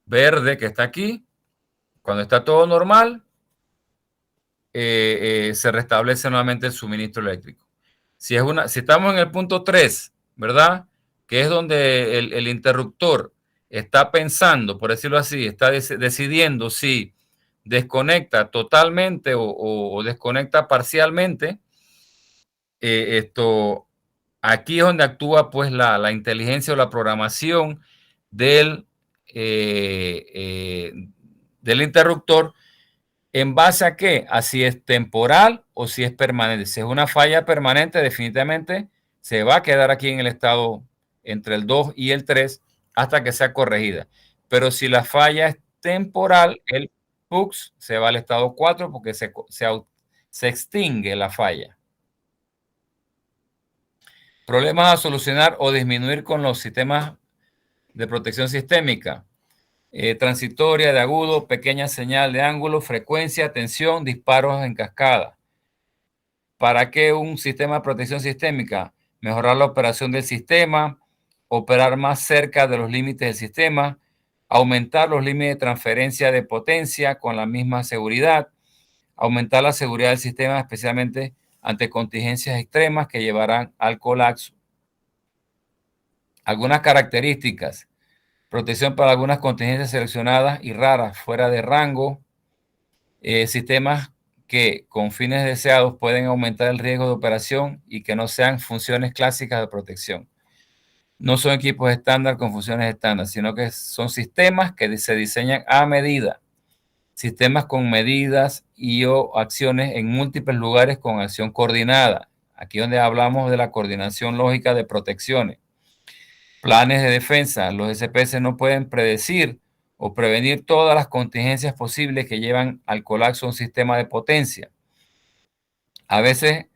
verde que está aquí. Cuando está todo normal, se restablece nuevamente el suministro eléctrico. Si estamos en el punto 3, ¿verdad? Que es donde el interruptor está pensando, por decirlo así, está decidiendo si desconecta totalmente o desconecta parcialmente, aquí es donde actúa pues la inteligencia o la programación del interruptor. ¿En base a qué? A si es temporal o si es permanente. Si es una falla permanente, definitivamente se va a quedar aquí en el estado entre el 2 y el 3 hasta que sea corregida. Pero si la falla es temporal, el PUX se va al estado 4 porque se extingue la falla. Problemas a solucionar o disminuir con los sistemas de protección sistémica. Transitoria de agudo, pequeña señal de ángulo, frecuencia, tensión, disparos en cascada. ¿Para qué un sistema de protección sistémica? Mejorar la operación del sistema, operar más cerca de los límites del sistema, aumentar los límites de transferencia de potencia con la misma seguridad, aumentar la seguridad del sistema, especialmente ante contingencias extremas que llevarán al colapso. Algunas características. Protección para algunas contingencias seleccionadas y raras, fuera de rango. Sistemas que con fines deseados pueden aumentar el riesgo de operación y que no sean funciones clásicas de protección. No son equipos estándar con funciones estándar, sino que son sistemas que se diseñan a medida. Sistemas con medidas y o acciones en múltiples lugares con acción coordinada. Aquí donde hablamos de la coordinación lógica de protecciones. Planes de defensa. Los SPS no pueden predecir o prevenir todas las contingencias posibles que llevan al colapso de un sistema de potencia. A veces,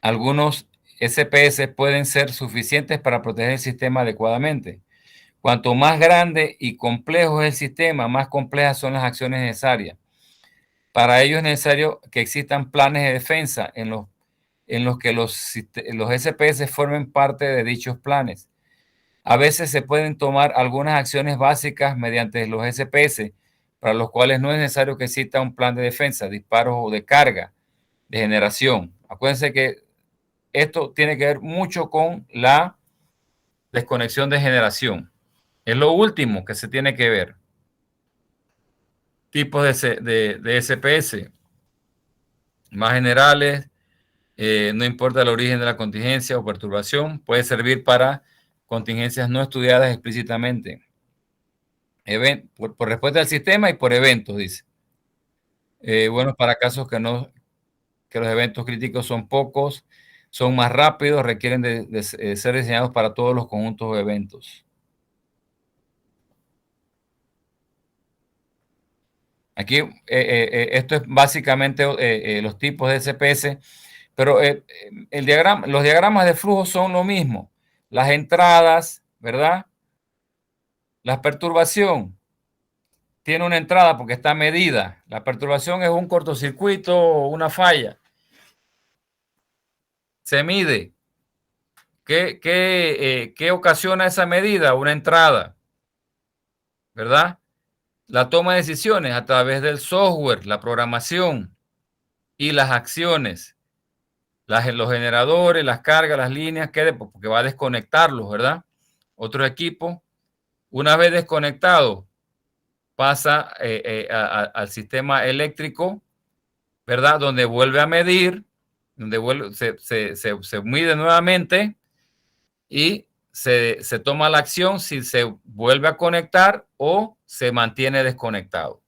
algunos SPS pueden ser suficientes para proteger el sistema adecuadamente. Cuanto más grande y complejo es el sistema, más complejas son las acciones necesarias. Para ello es necesario que existan planes de defensa en los que los SPS formen parte de dichos planes. A veces se pueden tomar algunas acciones básicas mediante los SPS, para los cuales no es necesario que exista un plan de defensa, disparos o de carga, de generación. Acuérdense que esto tiene que ver mucho con la desconexión de generación. Es lo último que se tiene que ver. Tipos de SPS más generales, no importa el origen de la contingencia o perturbación, puede servir para contingencias no estudiadas explícitamente. Por respuesta del sistema y por eventos, dice. Bueno, para casos que los eventos críticos son pocos, son más rápidos, requieren de ser diseñados para todos los conjuntos de eventos. Aquí, esto es básicamente los tipos de SPS, pero los diagramas de flujo son lo mismo. Las entradas, ¿verdad? La perturbación tiene una entrada porque está medida. La perturbación es un cortocircuito o una falla. Se mide. ¿Qué ocasiona esa medida? Una entrada, ¿verdad? La toma de decisiones a través del software, la programación y las acciones, los generadores, las cargas, las líneas, porque va a desconectarlos, ¿verdad? Otro equipo, una vez desconectado, pasa al sistema eléctrico, ¿verdad? Donde vuelve a medir, donde se mide nuevamente y se toma la acción si se vuelve a conectar o se mantiene desconectado.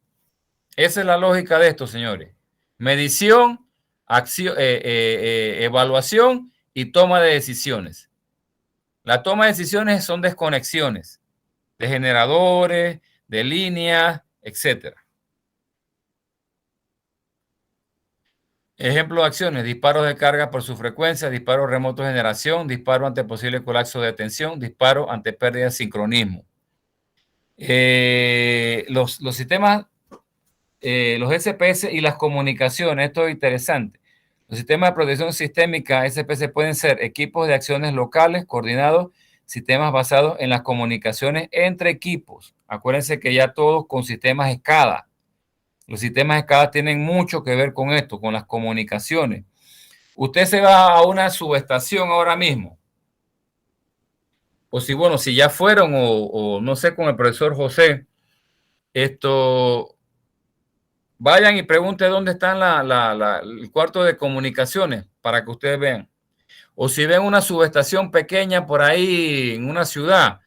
Esa es la lógica de esto, señores. Medición, evaluación y toma de decisiones. La toma de decisiones son desconexiones de generadores, de líneas, etc. Ejemplo de acciones: disparos de carga por su frecuencia, disparo remoto de generación, disparo ante posible colapso de tensión, disparo ante pérdida de sincronismo. Los sistemas, los SPS y las comunicaciones, esto es interesante. Los sistemas de protección sistémica SPS pueden ser equipos de acciones locales coordinados, sistemas basados en las comunicaciones entre equipos. Acuérdense que ya todos con sistemas SCADA. Los sistemas SCADA tienen mucho que ver con esto, con las comunicaciones. Usted se va a una subestación ahora mismo. O si ya fueron, o no sé, con el profesor José, vayan y pregunten dónde están el cuarto de comunicaciones para que ustedes vean. O si ven una subestación pequeña por ahí en una ciudad,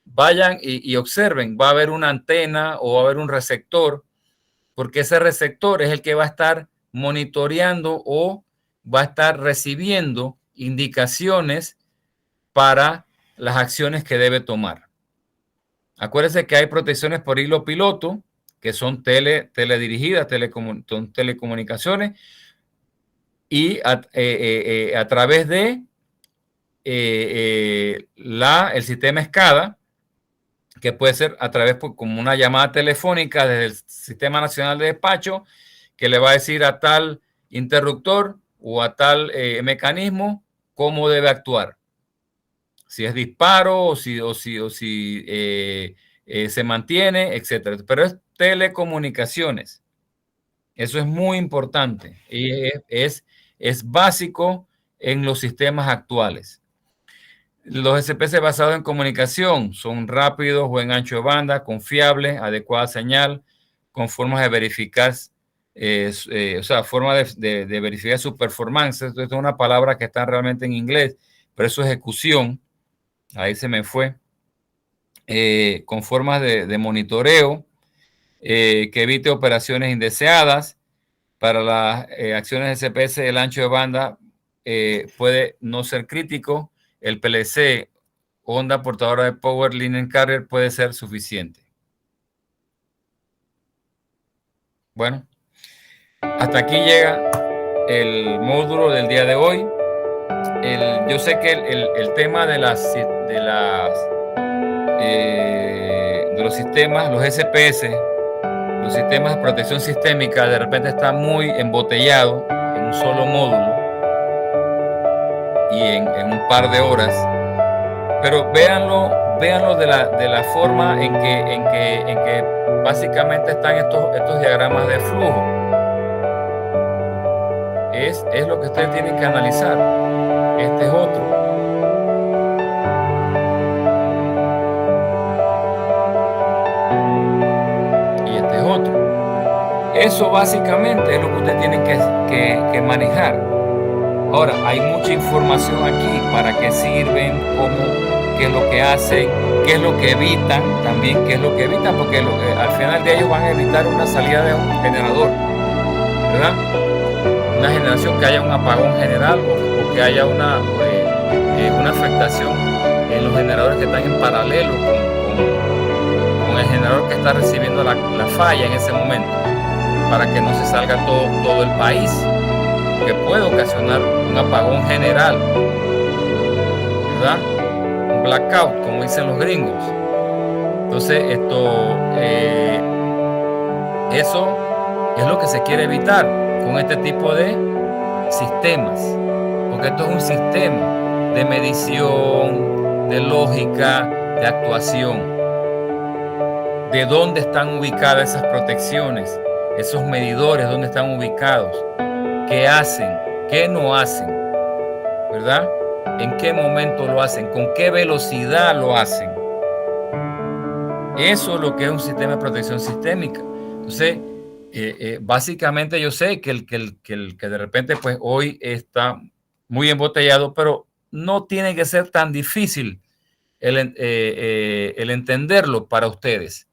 vayan y observen. Va a haber una antena o va a haber un receptor, porque ese receptor es el que va a estar monitoreando o va a estar recibiendo indicaciones para las acciones que debe tomar. Acuérdense que hay protecciones por hilo piloto, que son teledirigidas, son telecomunicaciones, y a través de el sistema SCADA, que puede ser a través como una llamada telefónica desde el Sistema Nacional de Despacho, que le va a decir a tal interruptor o a tal mecanismo cómo debe actuar. Si es disparo o si se mantiene, etcétera. Pero es telecomunicaciones. Eso es muy importante y es básico en los sistemas actuales. Los SPS basados en comunicación son rápidos, buen ancho de banda, confiables, adecuada señal, con formas de verificar, forma de verificar su performance. Esto es una palabra que está realmente en inglés, pero es su ejecución. Ahí se me fue. Con formas de monitoreo, que evite operaciones indeseadas. Para las acciones de SPS, el ancho de banda puede no ser crítico. El PLC, onda portadora de Power Line Carrier, puede ser suficiente. Bueno, hasta aquí llega el módulo del día de hoy. Yo sé que el tema de los sistemas, los SPS, los sistemas de protección sistémica, de repente está muy embotellado en un solo módulo y en un par de horas, pero véanlo de la forma en que básicamente están estos diagramas de flujo. Es lo que ustedes tienen que analizar. Este es otro. Eso básicamente es lo que usted tiene que manejar. Ahora, hay mucha información aquí, para qué sirven, cómo, qué es lo que hacen, qué es lo que evitan, también qué es lo que evitan, porque al final de ellos van a evitar una salida de un generador, ¿verdad? Una generación, que haya un apagón general o que haya una afectación en los generadores que están en paralelo con el generador que está recibiendo la falla en ese momento, para que no se salga todo el país, que puede ocasionar un apagón general, ¿verdad? Un blackout, como dicen los gringos. Entonces, eso es lo que se quiere evitar con este tipo de sistemas, porque esto es un sistema de medición, de lógica, de actuación. De dónde están ubicadas esas protecciones, esos medidores, dónde están ubicados, qué hacen, qué no hacen, ¿verdad? En qué momento lo hacen, con qué velocidad lo hacen. Eso es lo que es un sistema de protección sistémica. Entonces, básicamente yo sé que el que de repente pues hoy está muy embotellado, pero no tiene que ser tan difícil el entenderlo para ustedes,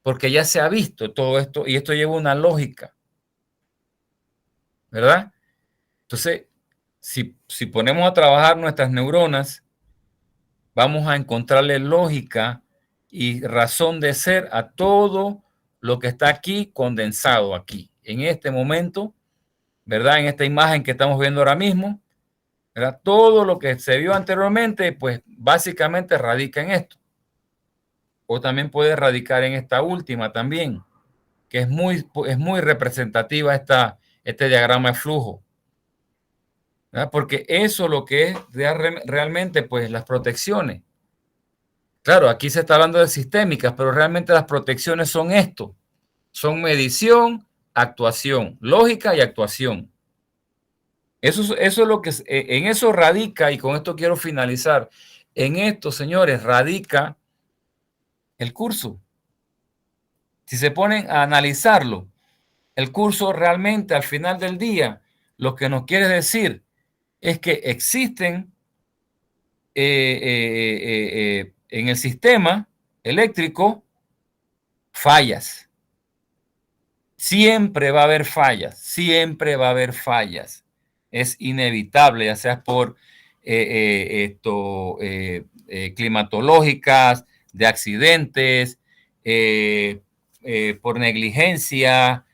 porque ya se ha visto todo esto y esto lleva una lógica, ¿verdad? Entonces, si ponemos a trabajar nuestras neuronas, vamos a encontrarle lógica y razón de ser a todo lo que está aquí condensado aquí, en este momento, ¿verdad? En esta imagen que estamos viendo ahora mismo, ¿verdad? Todo lo que se vio anteriormente, pues básicamente radica en esto. O también puede radicar en esta última también, que es muy representativa este diagrama de flujo, ¿verdad? Porque eso lo que es realmente, pues las protecciones. Claro, aquí se está hablando de sistémicas, pero realmente las protecciones son esto. Son medición, actuación, lógica y actuación. Eso es lo que en eso radica, y con esto quiero finalizar. En esto, señores, radica el curso. Si se ponen a analizarlo, el curso realmente al final del día lo que nos quiere decir es que existen en el sistema eléctrico fallas. Siempre va a haber fallas, siempre va a haber fallas. Es inevitable, ya sea por climatológicas, de accidentes, por negligencia,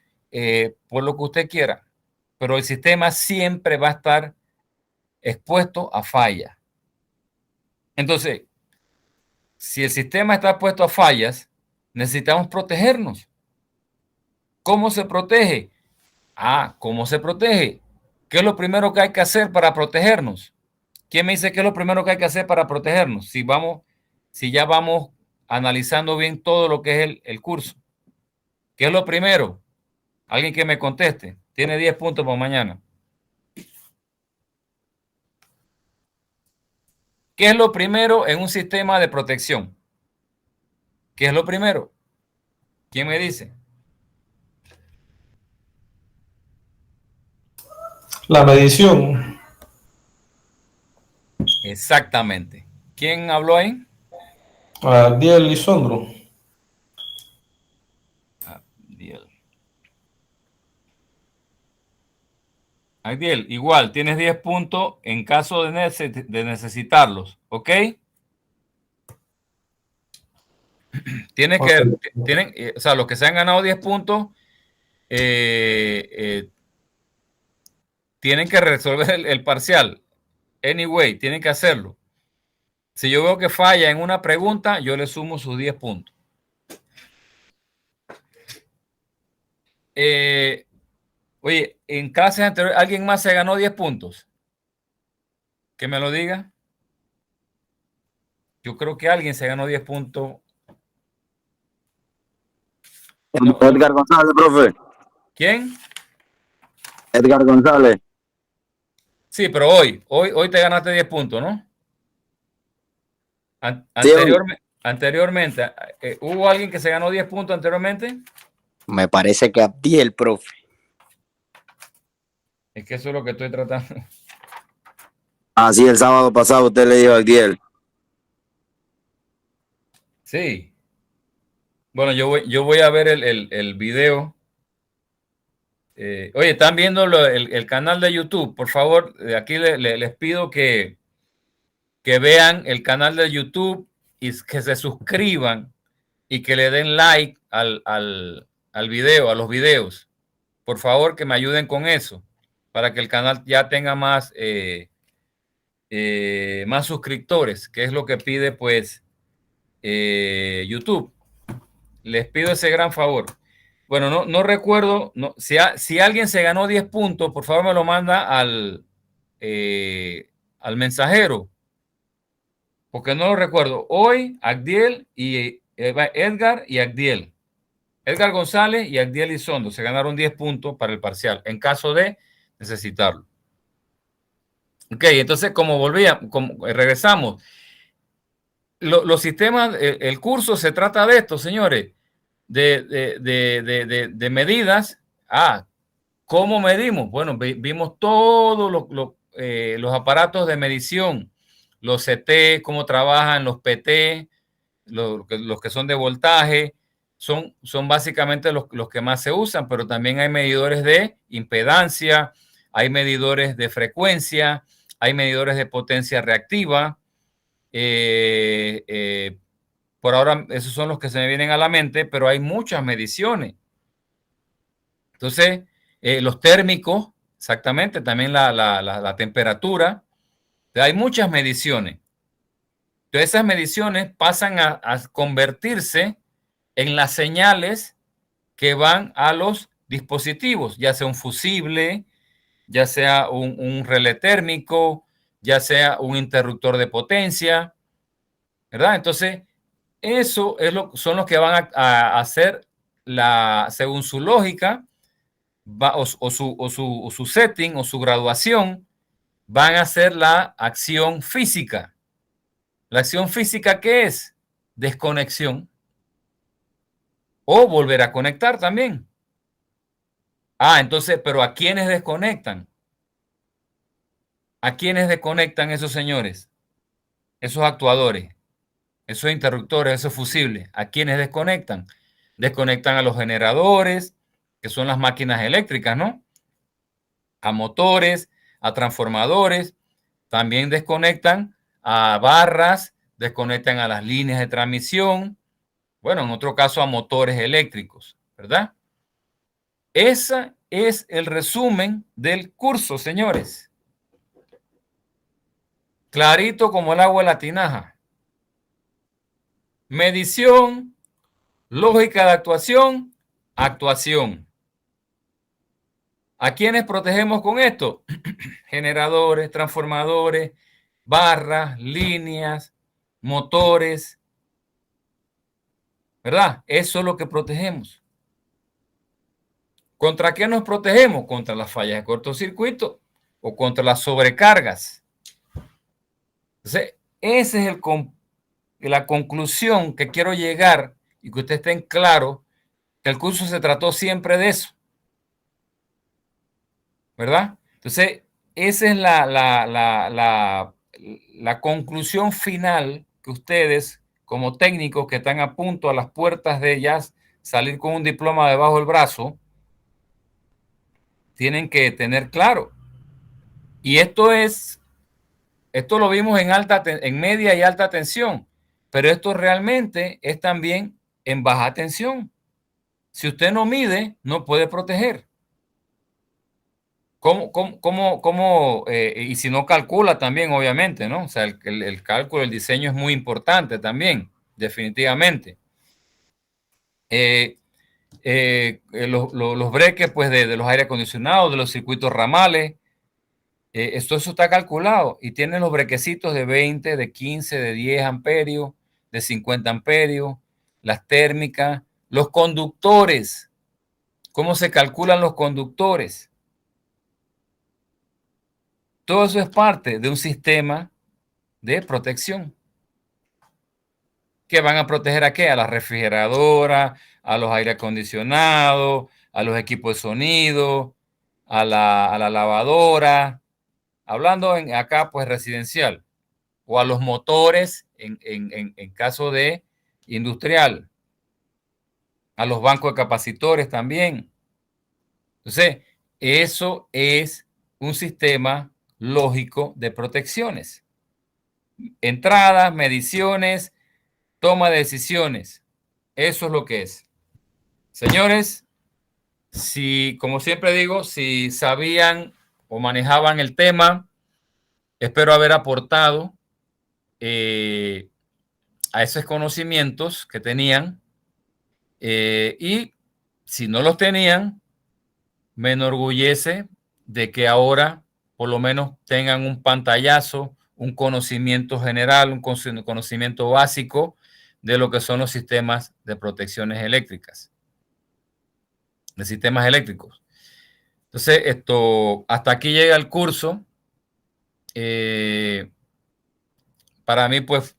por lo que usted quiera. Pero el sistema siempre va a estar expuesto a fallas. Entonces, si el sistema está expuesto a fallas, necesitamos protegernos. ¿Cómo se protege? ¿Cómo se protege? ¿Qué es lo primero que hay que hacer para protegernos? ¿Quién me dice qué es lo primero que hay que hacer para protegernos? Si ya vamos analizando bien todo lo que es el curso. ¿Qué es lo primero? Alguien que me conteste. Tiene 10 puntos para mañana. ¿Qué es lo primero en un sistema de protección? ¿Qué es lo primero? ¿Quién me dice? La medición. Exactamente. ¿Quién habló ahí? Diel Lisondro. Adiel, igual, tienes 10 puntos en caso de necesitarlos, ¿ok? O sea, los que se han ganado 10 puntos tienen que resolver el parcial. Anyway, tienen que hacerlo. Si yo veo que falla en una pregunta, yo le sumo sus 10 puntos. Oye, en clases anteriores, ¿alguien más se ganó 10 puntos? Que me lo diga. Yo creo que alguien se ganó 10 puntos. No. Edgar González, profe. ¿Quién? Edgar González. Sí, pero hoy te ganaste 10 puntos, ¿no? Anteriormente, ¿hubo alguien que se ganó 10 puntos anteriormente? Me parece que Abdiel, profe. Es que eso es lo que estoy tratando. Así el sábado pasado usted le dijo a Abdiel. Sí. Bueno, yo voy a ver el video. Oye, ¿están viendo el canal de YouTube? Por favor, aquí les pido que vean el canal de YouTube y que se suscriban y que le den like al video, a los videos. Por favor, que me ayuden con eso, para que el canal ya tenga más, más suscriptores, que es lo que pide pues YouTube. Les pido ese gran favor. Bueno, no recuerdo, si alguien se ganó 10 puntos, por favor me lo manda al mensajero, porque no lo recuerdo. Hoy, Agdiel y Edgar y Agdiel. Edgar González y Agdiel Izondo se ganaron 10 puntos para el parcial, en caso de necesitarlo. Ok, entonces como regresamos. Los sistemas, el curso se trata de esto, señores, de medidas. ¿Cómo medimos? Bueno, vimos todos los aparatos de medición, los CT, cómo trabajan, los PT, los que son de voltaje, son básicamente los que más se usan, pero también hay medidores de impedancia, hay medidores de frecuencia, hay medidores de potencia reactiva. Por ahora esos son los que se me vienen a la mente, pero hay muchas mediciones. Entonces, los térmicos, exactamente, también la temperatura. Hay muchas mediciones. Entonces, esas mediciones pasan a convertirse en las señales que van a los dispositivos, ya sea un fusible, ya sea un relé térmico, ya sea un interruptor de potencia, ¿verdad? Entonces, eso son los que van a hacer, según su lógica, o su setting o su graduación, van a hacer la acción física. ¿La acción física qué es? Desconexión. O volver a conectar también. Entonces, pero ¿a quiénes desconectan? ¿A quiénes desconectan esos señores? Esos actuadores, esos interruptores, esos fusibles. ¿A quiénes desconectan? Desconectan a los generadores, que son las máquinas eléctricas, ¿no? A motores, a transformadores. También desconectan a barras, desconectan a las líneas de transmisión. Bueno, en otro caso a motores eléctricos, ¿verdad? Ese es el resumen del curso, señores. Clarito como el agua de la tinaja. Medición, lógica de actuación, actuación. ¿A quiénes protegemos con esto? Generadores, transformadores, barras, líneas, motores, ¿verdad? Eso es lo que protegemos. ¿Contra qué nos protegemos? Contra las fallas de cortocircuito o contra las sobrecargas. Entonces, esa es la conclusión que quiero llegar y que ustedes estén claros que el curso se trató siempre de eso, ¿verdad? Entonces, esa es la conclusión final que ustedes, como técnicos que están a punto a las puertas de ellas, salir con un diploma debajo del brazo, tienen que tener claro. Y esto lo vimos en media y alta tensión, pero esto realmente es también en baja tensión. Si usted no mide, no puede proteger. Y si no calcula también, obviamente, ¿no? O sea, el cálculo, el diseño es muy importante también, definitivamente. Los breques, pues, de los aire acondicionados, de los circuitos ramales, eso está calculado y tienen los brequecitos de 20, de 15, de 10 amperios, de 50 amperios, las térmicas, los conductores. ¿Cómo se calculan los conductores? Todo eso es parte de un sistema de protección. que van a proteger ¿a qué? A la refrigeradora, a los aire acondicionados, a los equipos de sonido, a la lavadora, hablando acá pues residencial, o a los motores en caso de industrial, a los bancos de capacitores también. Entonces, eso es un sistema lógico de protecciones. Entradas, mediciones, toma de decisiones. Eso es lo que es. Señores, si, como siempre digo, si sabían o manejaban el tema, espero haber aportado a esos conocimientos que tenían. Y si no los tenían, me enorgullece de que ahora por lo menos tengan un pantallazo, un conocimiento general, un conocimiento básico de lo que son los sistemas de protecciones eléctricas, de sistemas eléctricos. Entonces, hasta aquí llega el curso. Para mí, pues,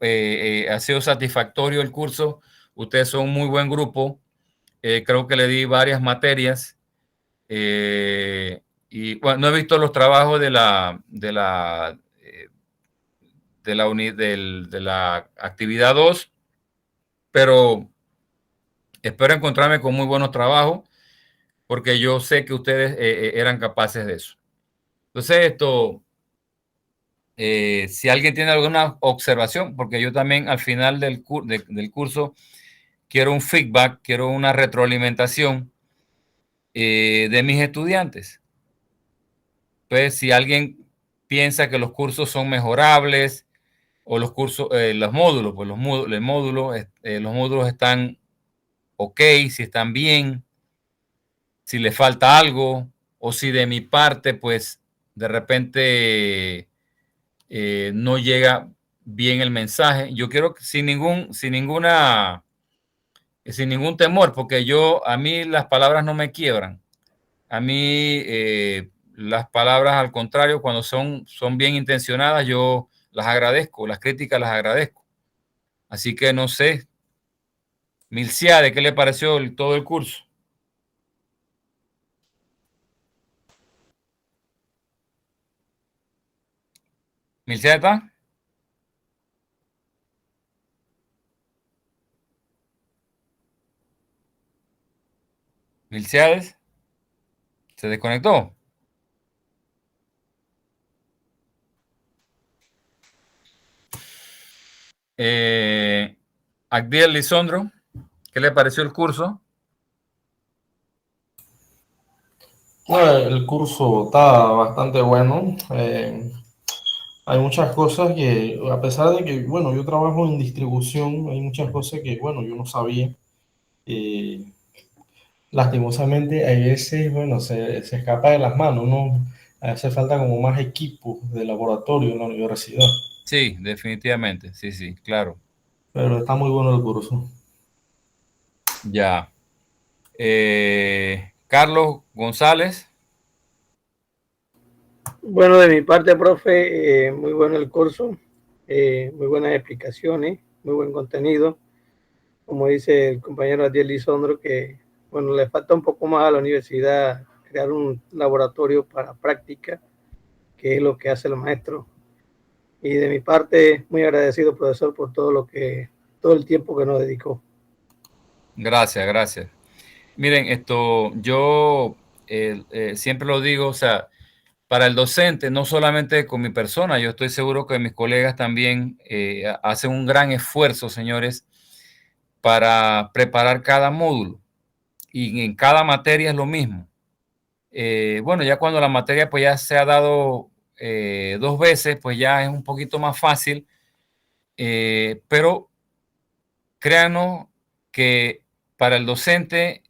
ha sido satisfactorio el curso. Ustedes son un muy buen grupo. Creo que le di varias materias. Y bueno, no he visto los trabajos de la actividad 2, pero espero encontrarme con muy buenos trabajos porque yo sé que ustedes eran capaces de eso. Entonces, si alguien tiene alguna observación, porque yo también al final del curso quiero un feedback, quiero una retroalimentación de mis estudiantes. Pues si alguien piensa que los cursos son mejorables o los cursos, los módulos, pues los módulos están ok, si están bien, si le falta algo o si de mi parte, pues de repente no llega bien el mensaje. Yo quiero que sin ningún temor, porque a mí las palabras no me quiebran. A mí las palabras, al contrario, cuando son bien intencionadas, yo las agradezco, las críticas las agradezco. Así que no sé, Milciade, ¿qué le pareció todo el curso? ¿Milciade está? ¿Milciades? ¿Se desconectó? Agdiel Lisondro, ¿qué le pareció el curso? Bueno, el curso está bastante bueno. Hay muchas cosas que, a pesar de que, bueno, yo trabajo en distribución, hay muchas cosas que, bueno, yo no sabía. Lastimosamente, a veces, bueno, se escapa de las manos, ¿no? Hace falta como más equipos de laboratorio en la universidad. Sí, definitivamente, sí, claro. Pero está muy bueno el curso. Ya. Carlos González. Bueno, de mi parte, profe, muy bueno el curso, muy buenas explicaciones, muy buen contenido. Como dice el compañero Adiel Lisondro, que bueno, le falta un poco más a la universidad crear un laboratorio para práctica, que es lo que hace el maestro. Y de mi parte, muy agradecido, profesor, por todo el tiempo que nos dedicó. Gracias. Miren, yo siempre lo digo, o sea, para el docente, no solamente con mi persona, yo estoy seguro que mis colegas también hacen un gran esfuerzo, señores, para preparar cada módulo. Y en cada materia es lo mismo. Bueno, ya cuando la materia pues ya se ha dado 2 veces, pues ya es un poquito más fácil, pero créanos que para el docente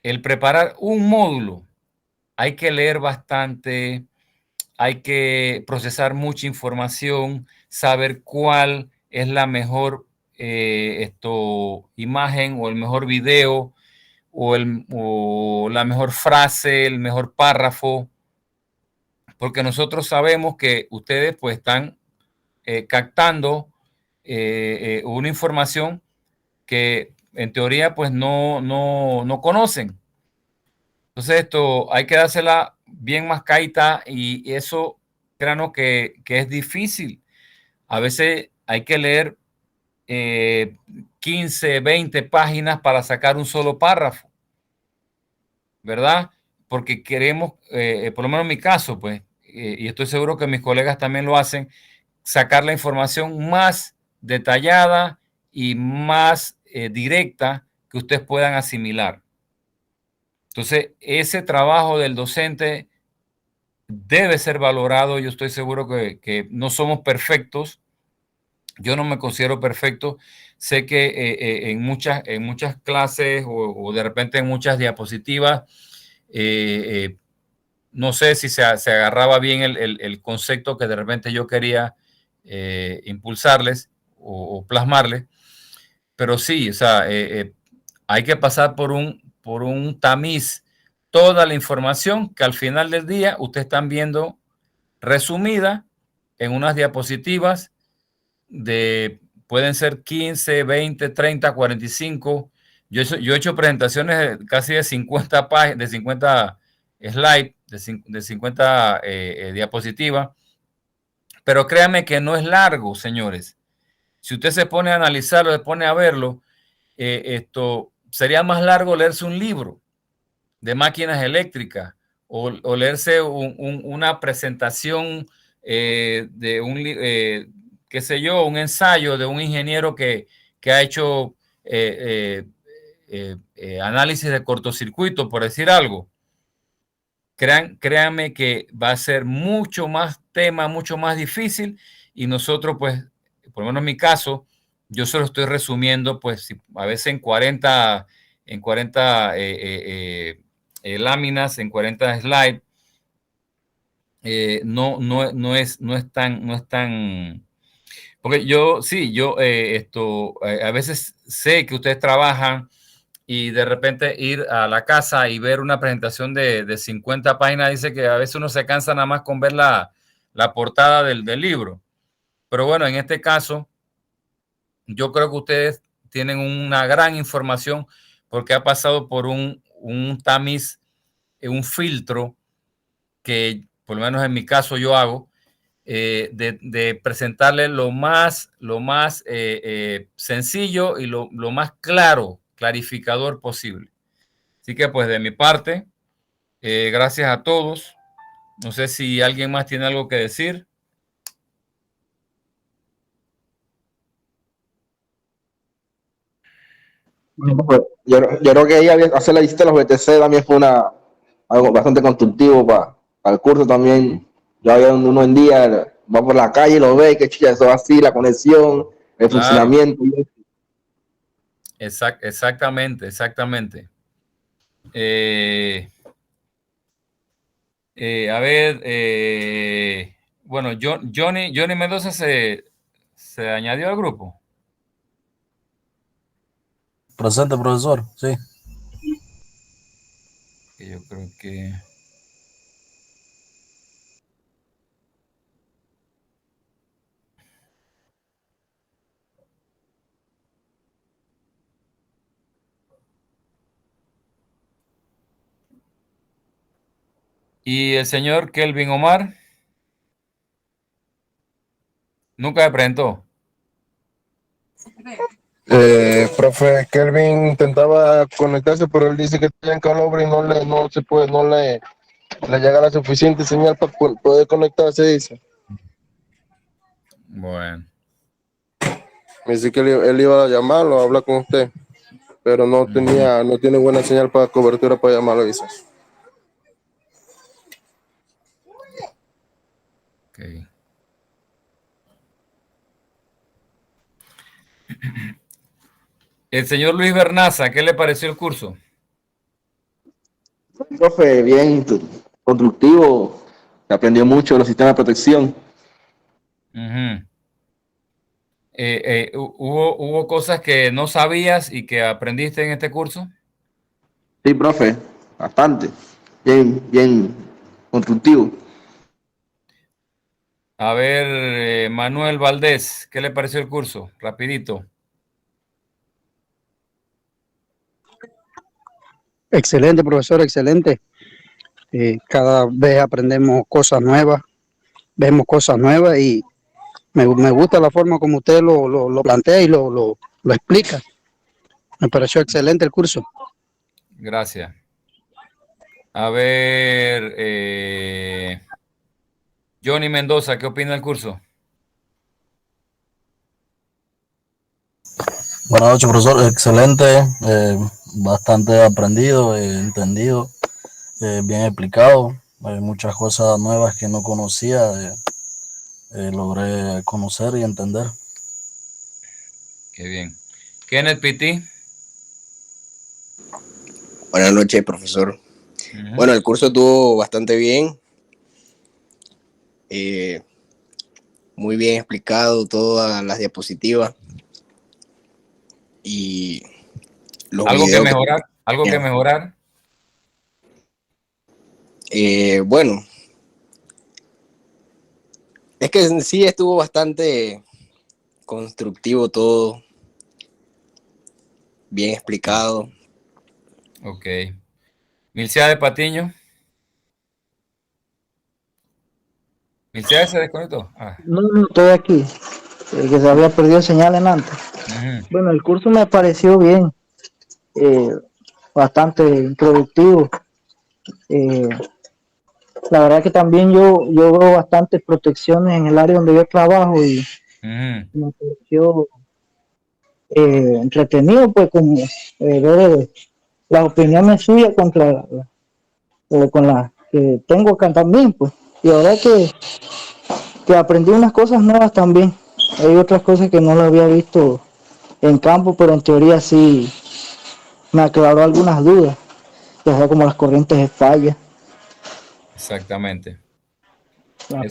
el preparar un módulo hay que leer bastante, hay que procesar mucha información, saber cuál es la mejor imagen o el mejor video o la mejor frase, el mejor párrafo, porque nosotros sabemos que ustedes pues están captando una información que en teoría pues no conocen. Entonces esto hay que dársela bien mascadita y eso, créanos que es difícil. A veces hay que leer 15, 20 páginas para sacar un solo párrafo, ¿verdad? Porque queremos, por lo menos en mi caso, pues, y estoy seguro que mis colegas también lo hacen, sacar la información más detallada y más directa que ustedes puedan asimilar. Entonces, ese trabajo del docente debe ser valorado. Yo estoy seguro que no somos perfectos. Yo no me considero perfecto. Sé que en muchas clases o de repente en muchas diapositivas, no sé si se agarraba bien el concepto que de repente yo quería impulsarles o plasmarles, pero sí, o sea, hay que pasar por un tamiz toda la información que al final del día ustedes están viendo resumida en unas diapositivas pueden ser 15, 20, 30, 45. Yo he hecho presentaciones casi de 50 páginas, de 50 slides, de 50 diapositivas, pero créanme que no es largo, señores. Si usted se pone a analizarlo, se pone a verlo, esto sería más largo leerse un libro de máquinas eléctricas o leerse una presentación de qué sé yo, un ensayo de un ingeniero que ha hecho análisis de cortocircuito, por decir algo. Créanme que va a ser mucho más tema, mucho más difícil y nosotros, pues, por lo menos en mi caso, yo solo estoy resumiendo, pues, a veces en 40 láminas, en 40 slides. No es tan, porque yo a veces sé que ustedes trabajan y de repente ir a la casa y ver una presentación de 50 páginas, dice que a veces uno se cansa nada más con ver la portada del libro. Pero bueno, en este caso, yo creo que ustedes tienen una gran información porque ha pasado por un tamiz, un filtro que por lo menos en mi caso yo hago, de presentarle lo más sencillo y lo más clarificador posible. Así que pues de mi parte, gracias a todos. No sé si alguien más tiene algo que decir. Bueno, pues, yo creo que ahí hacer la lista de los BTC también fue algo bastante constructivo para el curso también. Ya había uno en día, va por la calle y lo ve, que chicha, eso así, la conexión, el Claro, funcionamiento. exactamente. A ver, bueno, Johnny Mendoza se añadió al grupo. Presente, profesor, sí. Yo creo que... ¿Y el señor Kelvin Omar? Nunca me presentó. Profe, Kelvin intentaba conectarse, pero él dice que está en Calobre y no le llega la suficiente señal para poder conectarse, dice. Bueno. Me dice que él iba a llamarlo, a hablar con usted, pero no tiene buena señal para cobertura para llamarlo, dice. Okay. El señor Luis Bernaza, ¿qué le pareció el curso? Profe, bien constructivo, aprendió mucho de los sistemas de protección. ¿Hubo cosas que no sabías y que aprendiste en este curso? Sí, profe, bastante, bien constructivo. A ver, Manuel Valdés, ¿qué le pareció el curso? Rapidito. Excelente, profesor, excelente. Cada vez aprendemos cosas nuevas, vemos cosas nuevas y me gusta la forma como usted lo plantea y lo explica. Me pareció excelente el curso. Gracias. A ver, Johnny Mendoza, ¿qué opina del curso? Buenas noches, profesor. Excelente. Bastante aprendido, entendido, bien explicado. Hay muchas cosas nuevas que no conocía. Logré conocer y entender. Qué bien. Kenneth Pitti. Buenas noches, profesor. Bueno, el curso estuvo bastante bien. Muy bien explicado todas las diapositivas. Y los ¿Algo que videos mejorar? ¿Algo que mejorar? Bueno, es que en sí estuvo bastante constructivo todo, bien explicado. Ok. Milcia de Patiño. ¿Milcia se desconectó? Ah. No, estoy aquí. Que se había perdido señal en antes. Bueno, el curso me pareció bien. Bastante introductivo. La verdad que también yo veo bastantes protecciones en el área donde yo trabajo y me pareció entretenido, pues, como ver las opiniones suyas contra con las que tengo acá también, pues. Y la verdad que aprendí unas cosas nuevas también. Hay otras cosas que no lo había visto en campo, pero en teoría sí me aclaró algunas dudas, ya sea como las corrientes de falla. Exactamente. La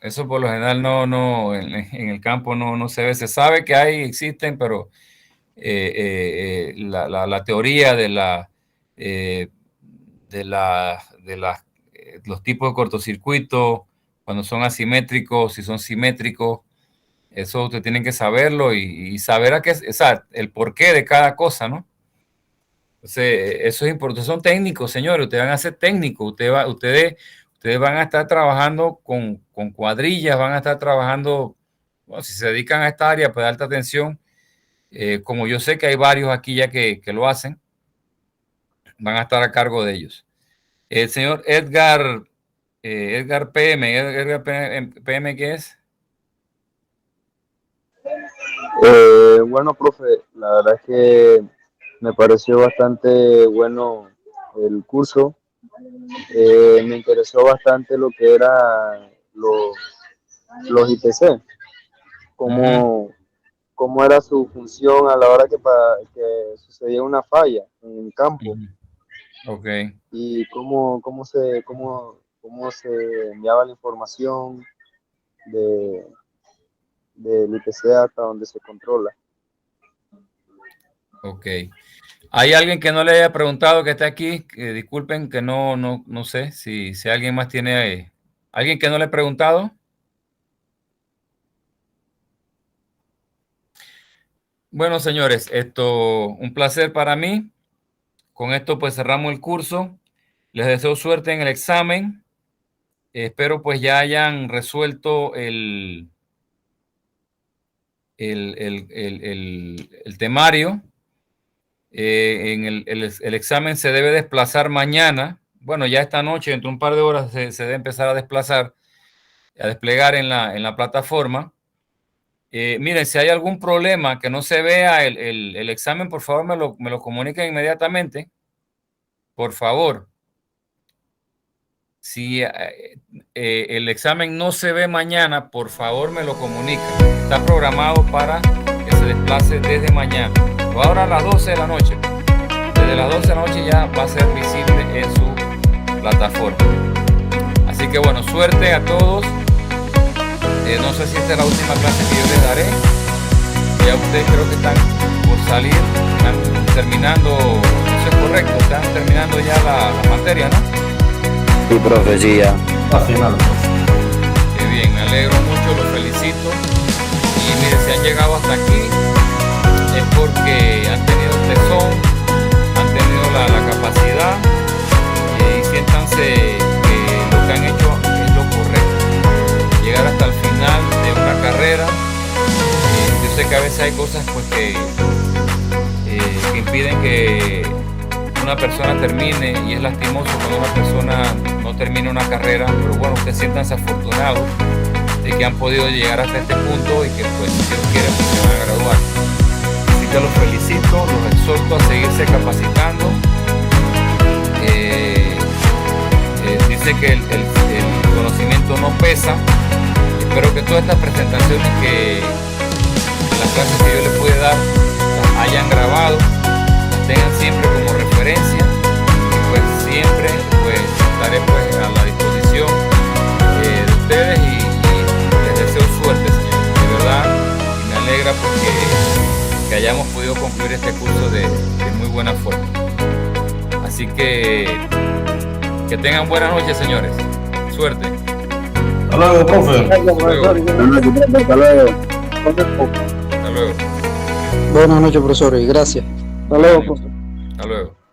Eso por lo general no en el campo no se ve. Se sabe que existen, pero la teoría de los tipos de cortocircuito, cuando son asimétricos, si son simétricos, eso usted tiene que saberlo y saber el porqué de cada cosa, ¿no? Entonces, eso es importante. Son técnicos, señores. Ustedes van a ser técnicos. Ustedes van a estar trabajando con cuadrillas, van a estar trabajando, bueno, si se dedican a esta área, pues de alta tensión, como yo sé que hay varios aquí ya que lo hacen, van a estar a cargo de ellos. El señor Edgar PM, Edgar PM, ¿qué es? Bueno, profe, la verdad es que me pareció bastante bueno el curso. Me interesó bastante lo que era los IPC, cómo era su función a la hora que sucedía una falla en el campo. Okay. Y cómo se enviaba la información del IPC hasta donde se controla. Ok. ¿Hay alguien que no le haya preguntado que está aquí? Disculpen que no sé si alguien más tiene... ¿Alguien que no le ha preguntado? Bueno, señores, un placer para mí. Con esto pues cerramos el curso. Les deseo suerte en el examen. Espero pues ya hayan resuelto el temario. El examen se debe desplazar mañana. Bueno, ya esta noche, dentro de un par de horas, se debe empezar a desplazar, a desplegar en la plataforma. Miren, si hay algún problema que no se vea el examen, por favor me lo comuniquen inmediatamente. Por favor. Si el examen no se ve mañana, por favor me lo comunican. Está programado para que se desplace desde mañana. O ahora a las 12 de la noche. Desde las 12 de la noche ya va a ser visible en su plataforma. Así que bueno, suerte a todos. No sé si esta es la última clase que yo les daré. Ya ustedes creo que están por salir, están terminando, eso es correcto, están terminando ya la materia, ¿no? Sí, profe, sí, ya. Al final. Qué bien, me alegro mucho, los felicito. Y mire, si han llegado hasta aquí es porque han tenido tesón, han tenido la capacidad, y siéntanse que lo que han hecho es lo correcto. Llegar hasta el final de una carrera, yo sé que a veces hay cosas pues que impiden que una persona termine, y es lastimoso cuando una persona no termina una carrera, pero bueno, ustedes siéntanse afortunados de que han podido llegar hasta este punto y que pues si Dios quiere pues se van a graduar. Así que los felicito, los exhorto a seguirse capacitando. Dice que el conocimiento no pesa. Espero que todas estas presentaciones las clases que yo les pude dar las hayan grabado, las tengan siempre como referencia, y pues siempre pues estaré pues a la disposición de ustedes, y les deseo suerte, señores, de verdad, y me alegra porque que hayamos podido concluir este curso de muy buena forma. Así que tengan buenas noches, señores. Suerte. Hasta luego, profe. Hasta luego. Hasta luego. Hasta luego. Buenas noches, profesores, y gracias. Hasta luego, profesor. Hasta luego.